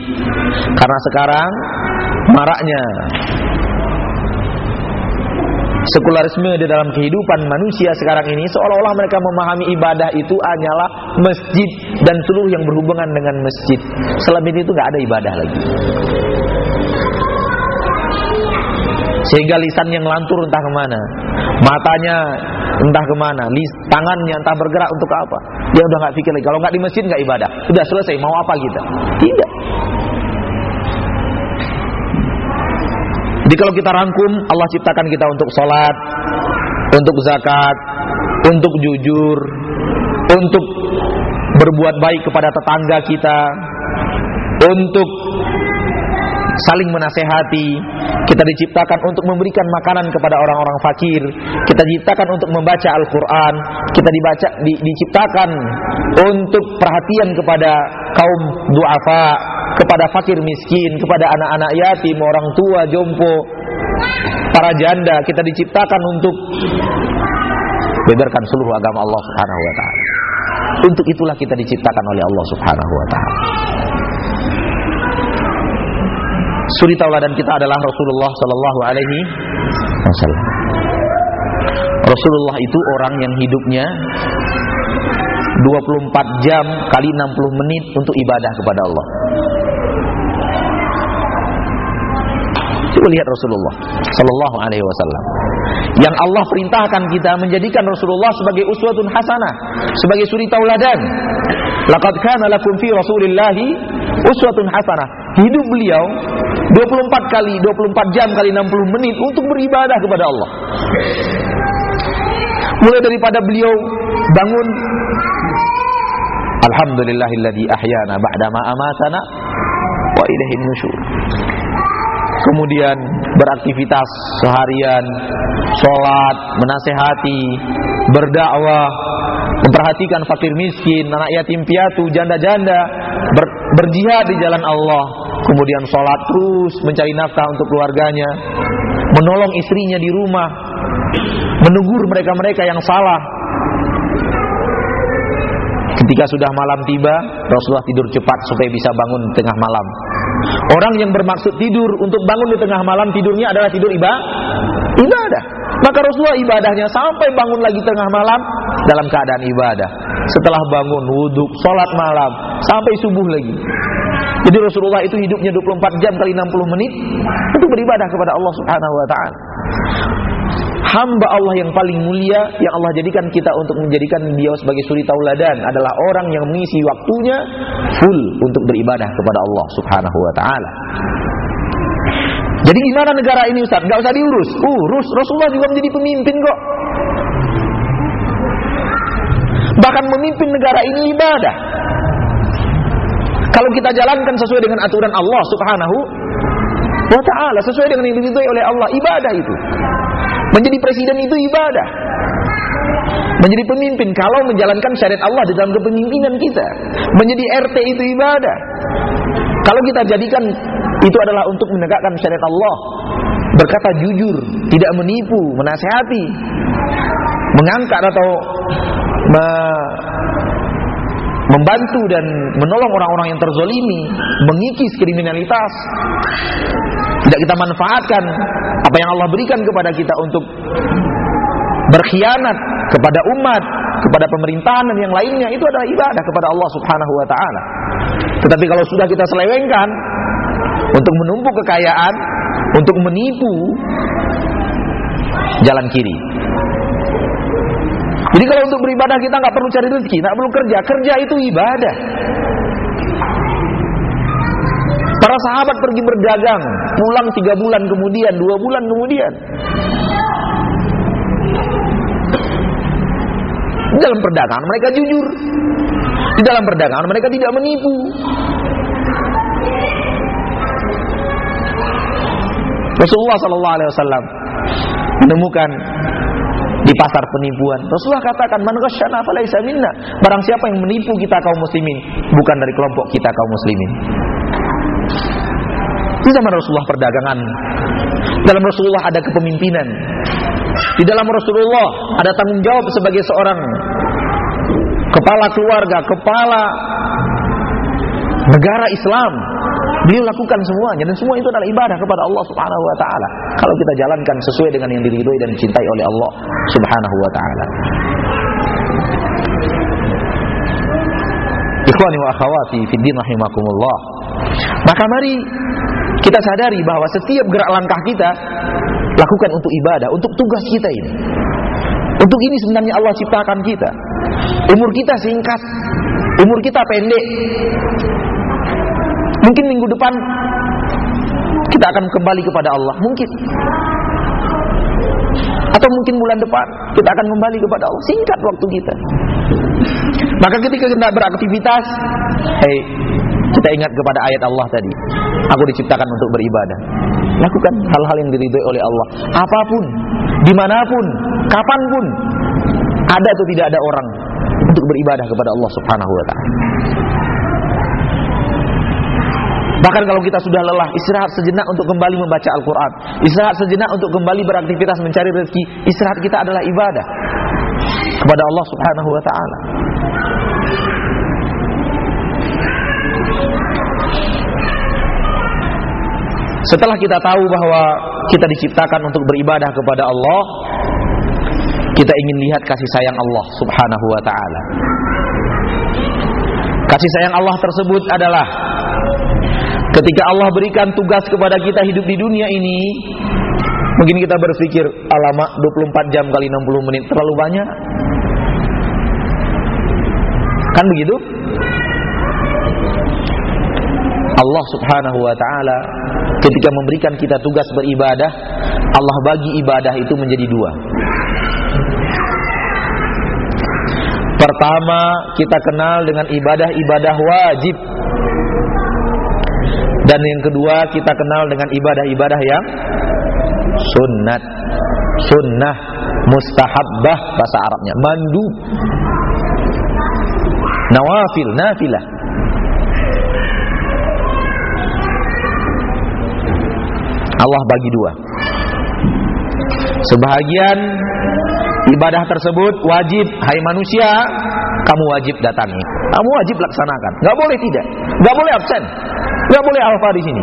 Karena sekarang maraknya sekularisme di dalam kehidupan manusia sekarang ini, seolah-olah mereka memahami ibadah itu hanyalah masjid dan seluruh yang berhubungan dengan masjid. Selain itu nggak ada ibadah lagi. Sehingga lisan yang lantur entah kemana, matanya entah kemana, tangannya entah bergerak untuk apa. Dia udah nggak pikir lagi. Kalau nggak di masjid nggak ibadah. Sudah selesai. Mau apa kita? Tidak. Jadi kalau kita rangkum, Allah ciptakan kita untuk sholat, untuk zakat, untuk jujur, untuk berbuat baik kepada tetangga kita, untuk saling menasehati. Kita diciptakan untuk memberikan makanan kepada orang-orang fakir. Kita diciptakan untuk membaca Al-Quran. Kita diciptakan untuk perhatian kepada kaum du'afa, kepada fakir miskin, kepada anak-anak yatim, orang tua, jompo, para janda. Kita diciptakan untuk beberkan seluruh agama Allah Subhanahu wa ta'ala. Untuk itulah kita diciptakan oleh Allah Subhanahu wa ta'ala. Suri tauladan kita adalah Rasulullah sallallahu alaihi wasallam. Rasulullah itu orang yang hidupnya 24 jam kali 60 menit untuk ibadah kepada Allah. Coba lihat Rasulullah sallallahu alaihi wasallam. Yang Allah perintahkan kita menjadikan Rasulullah sebagai uswatun hasanah, sebagai suri tauladan. Laqad kana lakum fi Rasulillahi uswatun hasanah. Hidup beliau 24 jam kali 60 menit untuk beribadah kepada Allah. Mulai daripada beliau bangun, alhamdulillahilladzi ahyana ba'da ma amatana wa ilaihin nusyur. Kemudian beraktivitas seharian, sholat, menasehati, berdakwah, memperhatikan fakir miskin, anak yatim piatu, janda-janda, berjihad di jalan Allah. Kemudian sholat terus, mencari nafkah untuk keluarganya, menolong istrinya di rumah, menegur mereka-mereka yang salah. Ketika sudah malam tiba, Rasulullah tidur cepat supaya bisa bangun di tengah malam. Orang yang bermaksud tidur untuk bangun di tengah malam, tidurnya adalah tidur ibadah. Maka Rasulullah ibadahnya sampai bangun lagi tengah malam dalam keadaan ibadah. Setelah bangun, wudhu, sholat malam, sampai subuh lagi. Jadi Rasulullah itu hidupnya 24 jam kali 60 menit untuk beribadah kepada Allah Subhanahu wa ta'ala. Hamba Allah yang paling mulia yang Allah jadikan kita untuk menjadikan beliau sebagai suri tauladan adalah orang yang mengisi waktunya full untuk beribadah kepada Allah Subhanahu wa ta'ala. Jadi gimana negara ini Ustaz? Gak usah diurus. Urus. Rasulullah juga menjadi pemimpin kok. Bahkan memimpin negara ini ibadah. Kalau kita jalankan sesuai dengan aturan Allah Subhanahu wa ta'ala, sesuai dengan yang diridhoi oleh Allah, ibadah itu. Menjadi presiden itu ibadah. Menjadi pemimpin kalau menjalankan syariat Allah di dalam kepemimpinan kita. Menjadi RT itu ibadah. Kalau kita jadikan itu adalah untuk menegakkan syariat Allah, berkata jujur, tidak menipu, menasihati, mengangkat atau membantu dan menolong orang-orang yang terzolimi, mengikis kriminalitas. Tidak kita manfaatkan apa yang Allah berikan kepada kita untuk berkhianat kepada umat, kepada pemerintahan dan yang lainnya, itu adalah ibadah kepada Allah Subhanahu wa taala. Tetapi kalau sudah kita selewengkan untuk menumpuk kekayaan, untuk menipu, jalan kiri. Jadi kalau untuk beribadah kita nggak perlu cari rezeki, nggak perlu kerja. Kerja itu ibadah. Para sahabat pergi berdagang, pulang 3 bulan kemudian, 2 bulan kemudian. Di dalam perdagangan mereka jujur. Di dalam perdagangan mereka tidak menipu. Rasulullah SAW menemukan di pasar penipuan. Rasulullah katakan, "Man ghasyana falaysa minna." Barang siapa yang menipu kita kaum muslimin, bukan dari kelompok kita kaum muslimin. Di zaman Rasulullah perdagangan. Dalam Rasulullah ada kepemimpinan. Di dalam Rasulullah ada tanggung jawab sebagai seorang kepala keluarga, kepala negara Islam. Beliau lakukan semuanya, dan semua itu adalah ibadah kepada Allah Subhanahu wa taala. Kalau kita jalankan sesuai dengan yang diridhoi dan dicintai oleh Allah Subhanahu wa taala. Ikhwani wa akhawati fid din rahimakumullah. Maka mari kita sadari bahwa setiap gerak langkah kita lakukan untuk ibadah, untuk tugas kita ini. Untuk ini sebenarnya Allah ciptakan kita. Umur kita singkat, umur kita pendek. Mungkin minggu depan kita akan kembali kepada Allah, mungkin. Atau mungkin bulan depan kita akan kembali kepada Allah. Singkat waktu kita. Maka ketika kita beraktivitas, kita ingat kepada ayat Allah tadi. Aku diciptakan untuk beribadah. Lakukan hal-hal yang diridhoi oleh Allah. Apapun, dimanapun, kapanpun, ada atau tidak ada orang untuk beribadah kepada Allah Subhanahu wa ta'ala. Bahkan kalau kita sudah lelah, istirahat sejenak untuk kembali membaca Al-Quran, istirahat sejenak untuk kembali beraktivitas mencari rezeki. Istirahat kita adalah ibadah kepada Allah Subhanahu wa ta'ala. Setelah kita tahu bahwa kita diciptakan untuk beribadah kepada Allah, kita ingin lihat kasih sayang Allah Subhanahu wa ta'ala. Kasih sayang Allah tersebut adalah ketika Allah berikan tugas kepada kita hidup di dunia ini. Mungkin kita berpikir, alamak 24 jam kali 60 menit terlalu banyak. Kan begitu? Allah Subhanahu wa ta'ala ketika memberikan kita tugas beribadah, Allah bagi ibadah itu menjadi 2. Pertama, kita kenal dengan ibadah-ibadah wajib. Dan yang kedua, kita kenal dengan ibadah-ibadah yang sunnat. Sunnah, mustahabbah bahasa Arabnya, mandub, nawafil, nafilah. Allah bagi 2. Sebahagian ibadah tersebut wajib, hai manusia, kamu wajib datangi, kamu wajib laksanakan. Gak boleh tidak, gak boleh absen, gak boleh alfa di sini.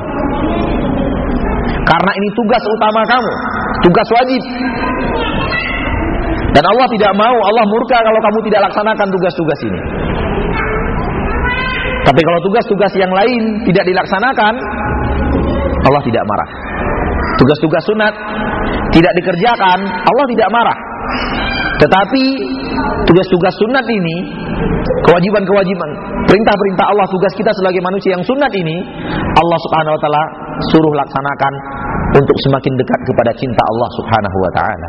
Karena ini tugas utama kamu, tugas wajib. Dan Allah tidak mau, Allah murka kalau kamu tidak laksanakan tugas-tugas ini. Tapi kalau tugas-tugas yang lain tidak dilaksanakan, Allah tidak marah. Tugas-tugas sunat tidak dikerjakan, Allah tidak marah. Tetapi tugas-tugas sunat ini, kewajiban-kewajiban, perintah-perintah Allah, tugas kita sebagai manusia yang sunat ini, Allah Subhanahu wa ta'ala suruh laksanakan untuk semakin dekat kepada cinta Allah Subhanahu wa ta'ala.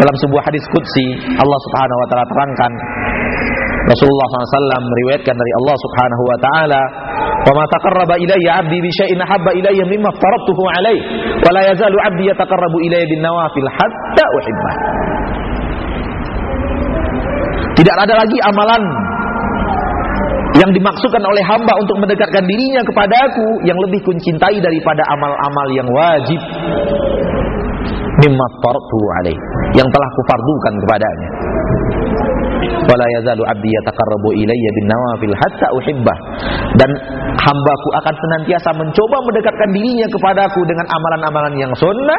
Dalam sebuah hadis qudsi, Allah Subhanahu wa ta'ala terangkan, Rasulullah SAW meriwayatkan dari Allah Subhanahu wa ta'ala, "Wa ma taqarraba ilayya 'abdi bi syai'in ahabba ilayya mimma aftaradtuhu 'alaihi, wa la yazalu 'abdi yataqarrabu ilayya bin nawafil hatta uhibbah." Tidak ada lagi amalan yang dimaksudkan oleh hamba untuk mendekatkan dirinya kepadaku yang lebih kuncintai daripada amal-amal yang wajib, mimma aftaradtuhu 'alaihi, yang telah kufardukan kepadanya. Wala yazalu 'abdi yataqarrabu ilayya bin nawafil hatta uhibbah. Dan hambaku akan senantiasa mencoba mendekatkan dirinya kepadaku dengan amalan-amalan yang sunnah,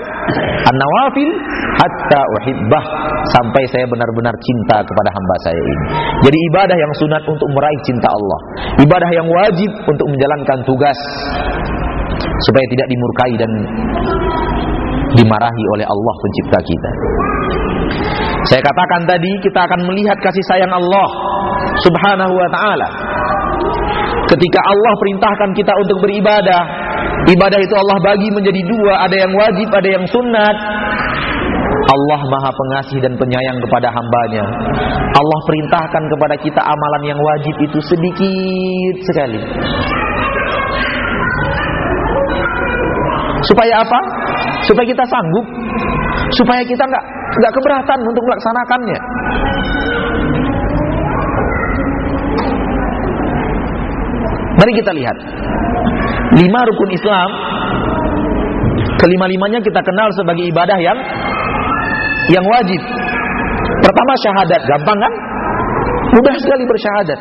an-nawafil, hatta uhibbah, sampai saya benar-benar cinta kepada hamba saya ini. Jadi ibadah yang sunat untuk meraih cinta Allah, ibadah yang wajib untuk menjalankan tugas supaya tidak dimurkai dan dimarahi oleh Allah pencipta kita. Saya katakan tadi, kita akan melihat kasih sayang Allah Subhanahu wa ta'ala ketika Allah perintahkan kita untuk beribadah. Ibadah itu Allah bagi menjadi dua, ada yang wajib, ada yang sunat. Allah Maha Pengasih dan Penyayang kepada hambanya. Allah perintahkan kepada kita amalan yang wajib itu sedikit sekali. Supaya apa? Supaya kita sanggup, supaya kita nggak keberatan untuk melaksanakannya. Mari kita lihat 5 rukun Islam. Kelima-limanya kita kenal sebagai ibadah yang wajib. Pertama, syahadat. Gampang kan? Mudah sekali bersyahadat.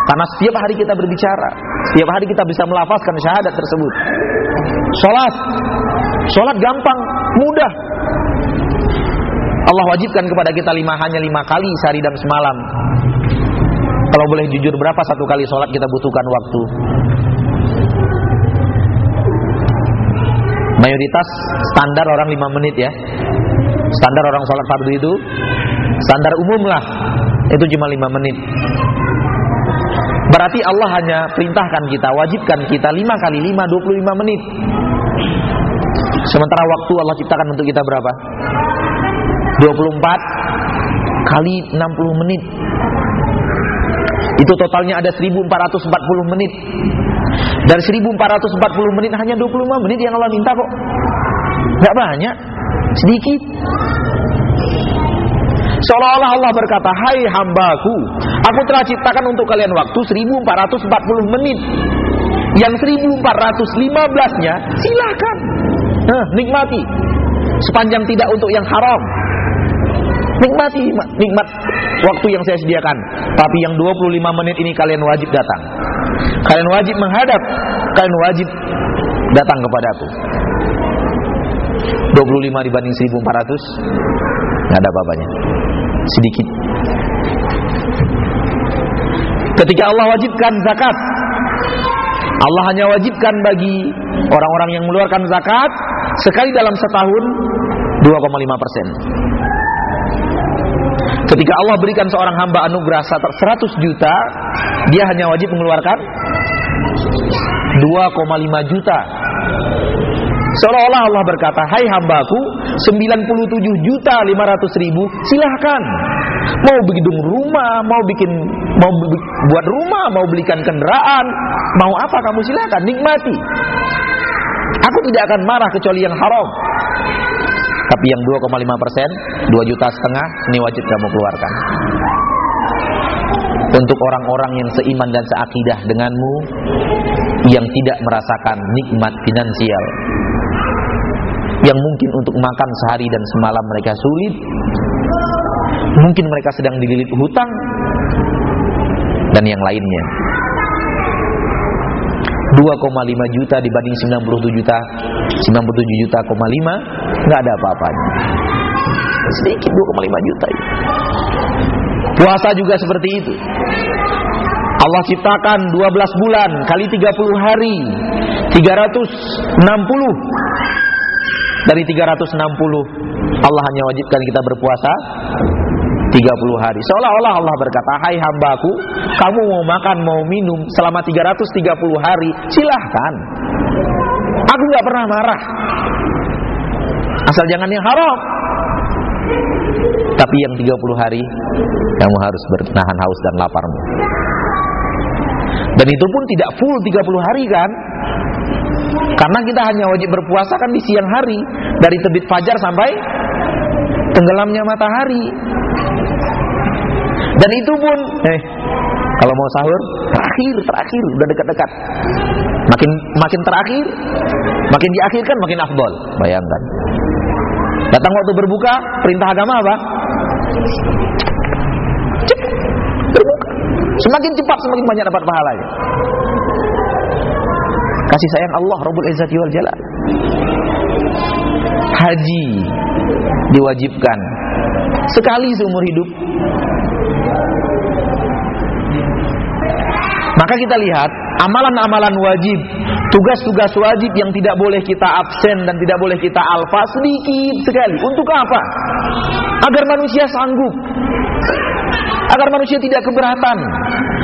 Karena setiap hari kita berbicara, setiap hari kita bisa melafazkan syahadat tersebut. Sholat gampang, mudah. Allah wajibkan kepada kita hanya 5 kali sehari dan semalam. Kalau boleh jujur, berapa satu kali sholat kita butuhkan waktu? Mayoritas standar orang 5 menit ya. Standar orang sholat fardu itu, standar umum lah, itu cuma 5 menit. Berarti Allah hanya perintahkan kita, wajibkan kita 5 kali 5, 25 menit. Sementara waktu Allah ciptakan untuk kita berapa? 24 kali 60 menit. Itu totalnya ada 1440 menit. Dari 1440 menit hanya 25 menit yang Allah minta kok. Gak banyak, sedikit. Seolah-olah Allah berkata, hai hambaku, aku telah ciptakan untuk kalian waktu 1440 menit. Yang 1415-nya silakan, nikmati. Sepanjang tidak untuk yang haram, nikmati nikmat waktu yang saya sediakan. Tapi yang 25 menit ini kalian wajib datang, kalian wajib menghadap, kalian wajib datang kepadaku. 25 dibanding 1400, nggak ada apa-apanya, sedikit. Ketika Allah wajibkan zakat, Allah hanya wajibkan bagi orang-orang yang mengeluarkan zakat sekali dalam setahun 2,5%. Ketika Allah berikan seorang hamba anugerah 100 juta, dia hanya wajib mengeluarkan 2,5 juta. Seolah-olah Allah berkata, hai hambaku, 97.500.000 silahkan. Mau bikin rumah, mau buat rumah, mau belikan kendaraan, mau apa kamu silahkan, nikmati. Aku tidak akan marah kecuali yang haram. Tapi yang 2,5%, 2,5 juta ini wajib kamu keluarkan. Untuk orang-orang yang seiman dan seakidah denganmu, yang tidak merasakan nikmat finansial, yang mungkin untuk makan sehari dan semalam mereka sulit, mungkin mereka sedang dililit hutang dan yang lainnya. 2,5 juta dibanding 97 juta, 97 juta, nggak ada apa-apanya. Sedikit 2,5 juta itu. Puasa juga seperti itu. Allah ciptakan 12 bulan kali 30 hari, 360. Dari 360, Allah hanya wajibkan kita berpuasa 30 hari. Seolah-olah Allah berkata, hai hambaku, kamu mau makan, mau minum selama 330 hari, silahkan. Aku gak pernah marah, asal jangan yang haram. Tapi yang 30 hari, kamu harus bernahan haus dan laparmu. Dan itu pun tidak full 30 hari kan? Karena kita hanya wajib berpuasa kan di siang hari, dari terbit fajar sampai tenggelamnya matahari. Dan itu pun kalau mau sahur terakhir udah dekat-dekat. Makin terakhir, makin diakhirkan makin afdol. Bayangkan. Datang waktu berbuka, perintah agama apa? Cepat berbuka. Semakin cepat semakin banyak dapat pahalanya. Kasih sayang Allah Rabbul Izzati wal Jalal. Haji diwajibkan sekali seumur hidup. Maka kita lihat amalan-amalan wajib, tugas-tugas wajib yang tidak boleh kita absen dan tidak boleh kita alfa sedikit sekali. Untuk apa? Agar manusia sanggup, agar manusia tidak keberatan.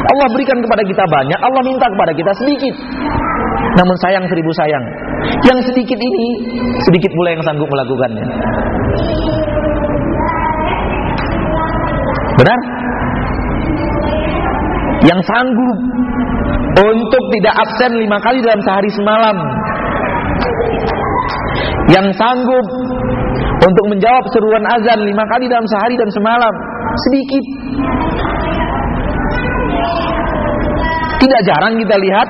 Allah berikan kepada kita banyak, Allah minta kepada kita sedikit. Namun sayang seribu sayang, yang sedikit ini sedikit pula yang sanggup melakukannya. Benar? Yang sanggup untuk tidak absen 5 kali dalam sehari semalam, yang sanggup untuk menjawab seruan azan 5 kali dalam sehari dan semalam, sedikit. Tidak jarang kita lihat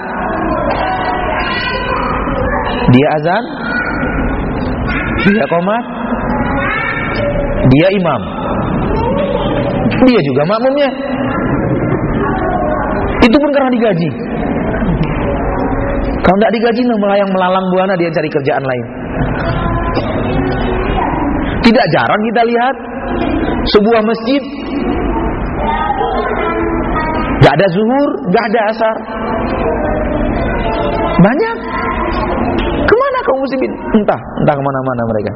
dia azan, dia qomat, dia imam, dia juga makmumnya. Itu pun karena digaji. Kalau tidak digaji, melayang melalang buana dia cari kerjaan lain. Tidak jarang kita lihat sebuah masjid gak ada zuhur, gak ada asar. Banyak. Kemana kaum muslimin? Entah kemana-mana mereka.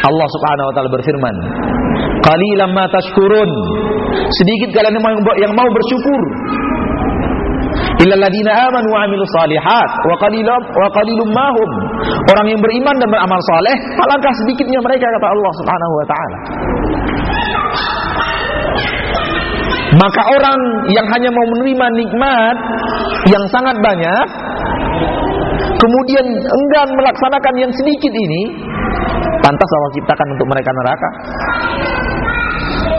Allah subhanahu wa ta'ala berfirman, qalilan ma tashkurun, sedikit kalian yang mau bersyukur. Illal ladzina amanu wa 'amilus shalihat wa qalilum ma hum. Orang yang beriman dan beramal saleh, alangkah sedikitnya mereka, kata Allah subhanahu wa ta'ala. Maka orang yang hanya mau menerima nikmat yang sangat banyak, kemudian enggan melaksanakan yang sedikit ini, pantas Allah ciptakan untuk mereka neraka.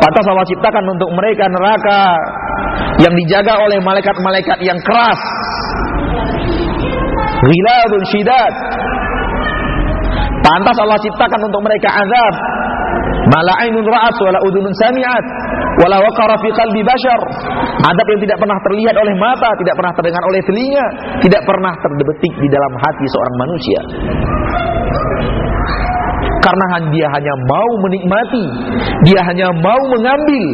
Pantas Allah ciptakan untuk mereka neraka yang dijaga oleh malaikat-malaikat yang keras, ghiladun syidad. Pantas Allah ciptakan untuk mereka azab, mala ainun ra'at wala udhunun sami'at wala waqara fi qalbi bashar. Adab yang tidak pernah terlihat oleh mata, tidak pernah terdengar oleh telinga, tidak pernah terbetik di dalam hati seorang manusia. Karena dia hanya mau menikmati, dia hanya mau mengambil,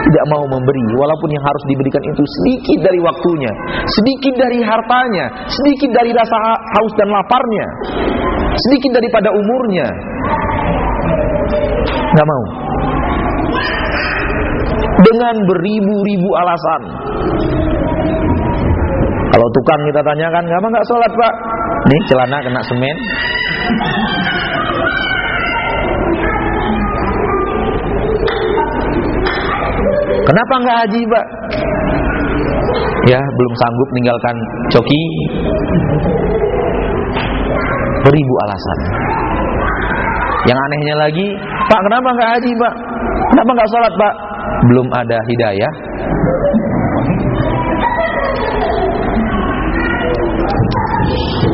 tidak mau memberi. Walaupun yang harus diberikan itu sedikit dari waktunya, sedikit dari hartanya, sedikit dari rasa haus dan laparnya, sedikit daripada umurnya, nggak mau. Dengan beribu-ribu alasan. Kalau tukang kita tanyakan, kenapa nggak sholat pak? Nih celana kena semen. Kenapa nggak haji pak? Ya belum sanggup meninggalkan coki. Beribu alasan. Yang anehnya lagi, pak kenapa nggak haji pak? Kenapa nggak sholat pak? Belum ada hidayah.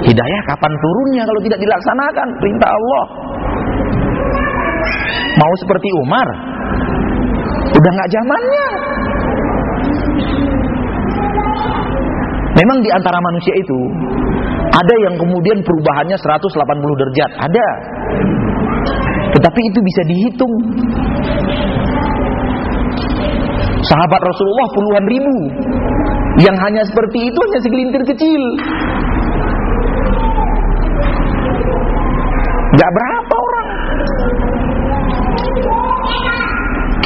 Hidayah kapan turunnya kalau tidak dilaksanakan perintah Allah? Mau seperti Umar? Udah nggak zamannya. Memang di antara manusia itu ada yang kemudian perubahannya 180 derajat, ada. Tetapi itu bisa dihitung. Sahabat Rasulullah puluhan ribu, yang hanya seperti itu hanya segelintir kecil. Gak berapa orang.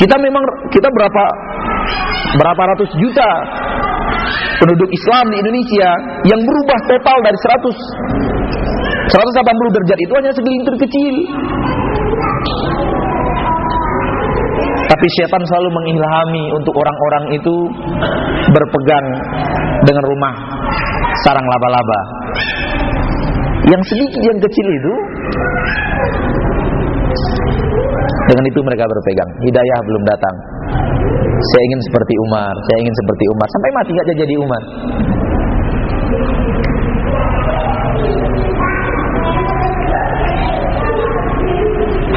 Kita berapa ratus juta penduduk Islam di Indonesia yang berubah total dari 180 derajat itu hanya segelintir kecil. Tapi syaitan selalu mengilhami untuk orang-orang itu berpegang dengan rumah sarang laba-laba. Yang sedikit, yang kecil itu, dengan itu mereka berpegang. Hidayah belum datang. Saya ingin seperti Umar, saya ingin seperti Umar. Sampai mati gak jadi Umar.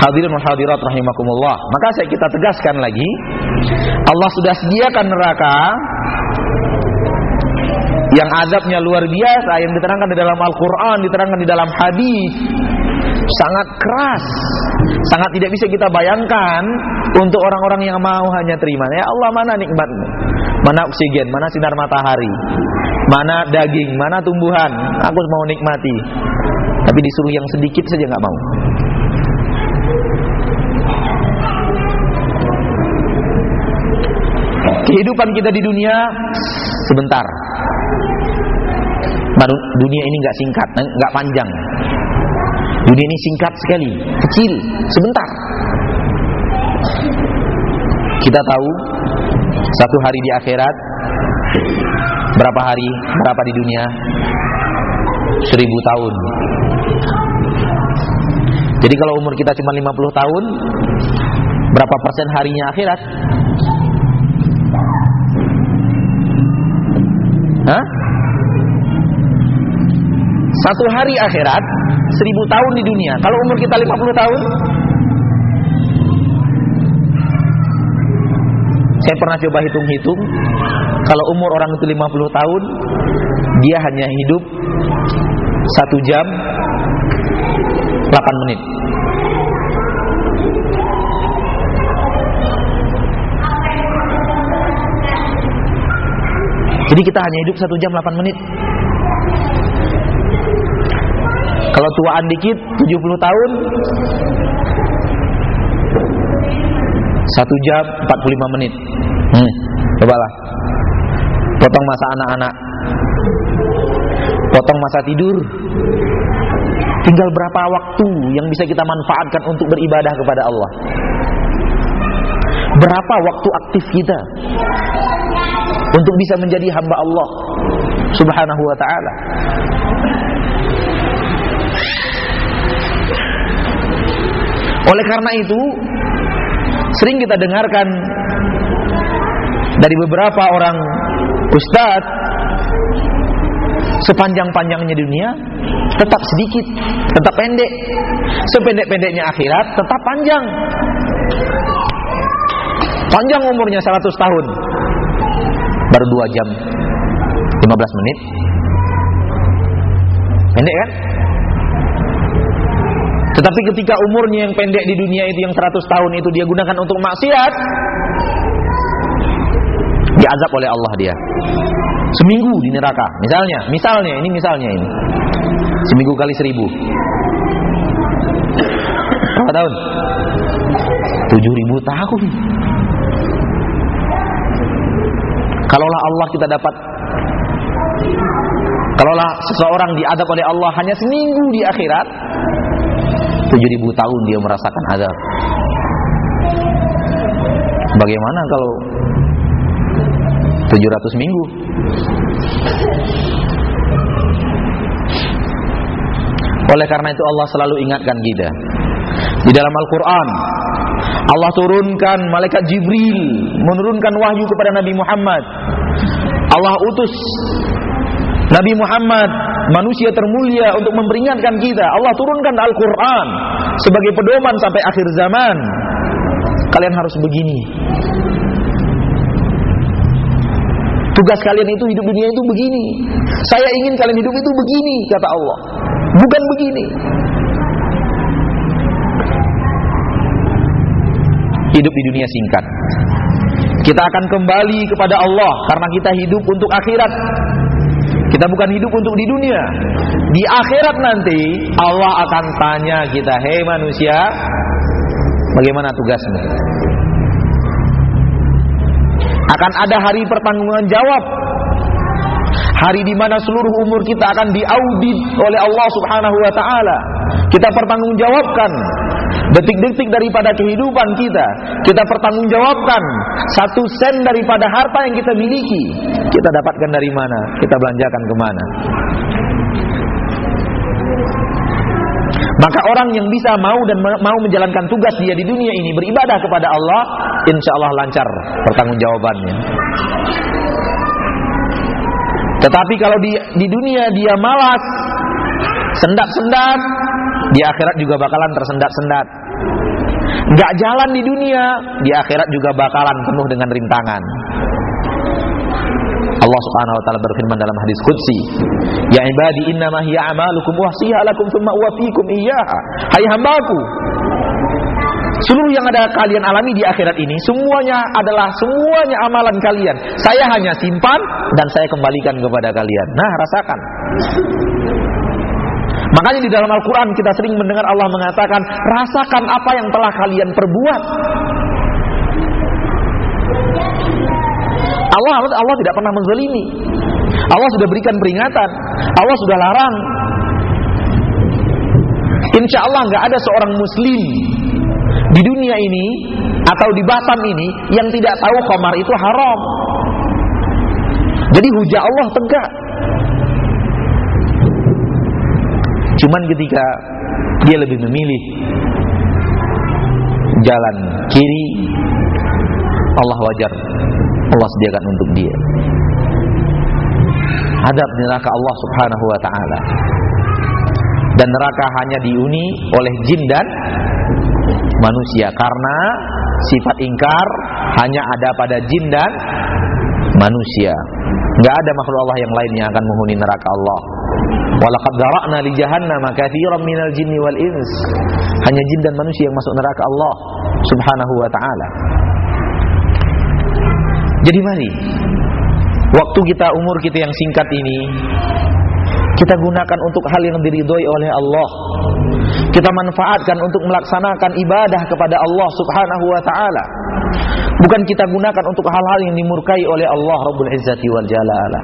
Hadirin wal hadirat rahimakumullah. Maka kita tegaskan lagi, Allah sudah sediakan neraka yang azabnya luar biasa, yang diterangkan di dalam Al-Quran, diterangkan di dalam hadis, sangat keras, sangat tidak bisa kita bayangkan untuk orang-orang yang mau hanya terima. Ya Allah, mana nikmatmu, mana oksigen, mana sinar matahari, mana daging, mana tumbuhan, aku mau nikmati, tapi disuruh yang sedikit saja nggak mau. Kehidupan kita di dunia sebentar. Dunia ini nggak singkat, nggak panjang. Dunia ini singkat sekali, kecil, sebentar. Kita tahu satu hari di akhirat berapa hari, berapa di dunia? 1000 tahun. Jadi kalau umur kita cuma 50 tahun, berapa persen harinya akhirat? Hah? Satu hari akhirat 1000 tahun di dunia. Kalau umur kita 50 tahun, saya pernah coba hitung-hitung, kalau umur orang itu 50 tahun, dia hanya hidup 1 jam 8 menit. Jadi kita hanya hidup 1 jam 8 menit. Kalau tuaan dikit 70 tahun, 1 jam 45 menit. Cobalah potong masa anak-anak, potong masa tidur, tinggal berapa waktu yang bisa kita manfaatkan untuk beribadah kepada Allah? Berapa waktu aktif kita untuk bisa menjadi hamba Allah Subhanahu wa ta'ala? Oleh karena itu, sering kita dengarkan dari beberapa orang ustadz, sepanjang-panjangnya dunia tetap sedikit, tetap pendek. Sependek-pendeknya akhirat tetap panjang. Panjang umurnya 100 tahun, baru 2 jam 15 menit. Pendek kan? Tetapi ketika umurnya yang pendek di dunia itu, yang 100 tahun itu dia gunakan untuk maksiat, diazab oleh Allah dia. Seminggu di neraka. Misalnya ini. Seminggu kali 1000. Berapa tahun? 7000 tahun. Kalaulah seseorang diazab oleh Allah hanya seminggu di akhirat, 7000 tahun dia merasakan azab. Bagaimana kalau 700 minggu? Oleh karena itu Allah selalu ingatkan kita. Di dalam Al-Quran Allah turunkan malaikat Jibril menurunkan wahyu kepada Nabi Muhammad. Allah utus Nabi Muhammad, manusia termulia, untuk memperingatkan kita. Allah turunkan Al-Quran sebagai pedoman sampai akhir zaman. Kalian harus begini. Tugas kalian itu hidup dunia itu begini. Saya ingin kalian hidup itu begini, kata Allah. Bukan begini. Hidup di dunia singkat. Kita akan kembali kepada Allah karena kita hidup untuk akhirat. Kita bukan hidup untuk di dunia. Di akhirat nanti Allah akan tanya kita, "Hei manusia, bagaimana tugasmu?" Akan ada hari pertanggungan jawab. Hari di mana seluruh umur kita akan diaudit oleh Allah Subhanahu wa taala. Kita pertanggungjawabkan detik-detik daripada kehidupan kita. Kita pertanggungjawabkan 1 sen daripada harta yang kita miliki. Kita dapatkan dari mana? Kita belanjakan kemana? Maka orang yang bisa mau menjalankan tugas dia di dunia ini, beribadah kepada Allah, insya Allah lancar pertanggungjawabannya. Tetapi kalau di dunia dia malas, sendat-sendat, di akhirat juga bakalan tersendat-sendat. Nggak jalan di dunia, di akhirat juga bakalan penuh dengan rintangan. Allah Subhanahu wa taala berfirman dalam hadis qudsi, "Ya ibadi innama hiya a'malukum uhsiha lakum tsumma uwaffikum iyyaha." Hai hambaku, seluruh yang ada kalian alami di akhirat ini semuanya amalan kalian. Saya hanya simpan dan saya kembalikan kepada kalian. Nah, rasakan. Makanya di dalam Al-Quran kita sering mendengar Allah mengatakan, rasakan apa yang telah kalian perbuat. Allah tidak pernah menzalimi. Allah sudah berikan peringatan. Allah sudah larang. Insya Allah nggak ada seorang muslim di dunia ini atau di Batam ini yang tidak tahu khamar itu haram. Jadi hujah Allah tegak. Cuman ketika dia lebih memilih jalan kiri, Allah wajar, Allah sediakan untuk dia adab neraka Allah Subhanahu wa ta'ala. Dan neraka hanya dihuni oleh jin dan manusia, karena sifat ingkar hanya ada pada jin dan manusia. Nggak ada makhluk Allah yang lain yang akan menghuni neraka Allah. Walaqad dzara'na li jahannama katsiran minal jinni wal ins. Hanya jin dan manusia yang masuk neraka Allah Subhanahu wa ta'ala. Jadi mari, waktu kita, umur kita yang singkat ini, kita gunakan untuk hal yang diridhoi oleh Allah. Kita manfaatkan untuk melaksanakan ibadah kepada Allah Subhanahu wa ta'ala. Bukan kita gunakan untuk hal-hal yang dimurkai oleh Allah Rabbul Izzati wal Jalala.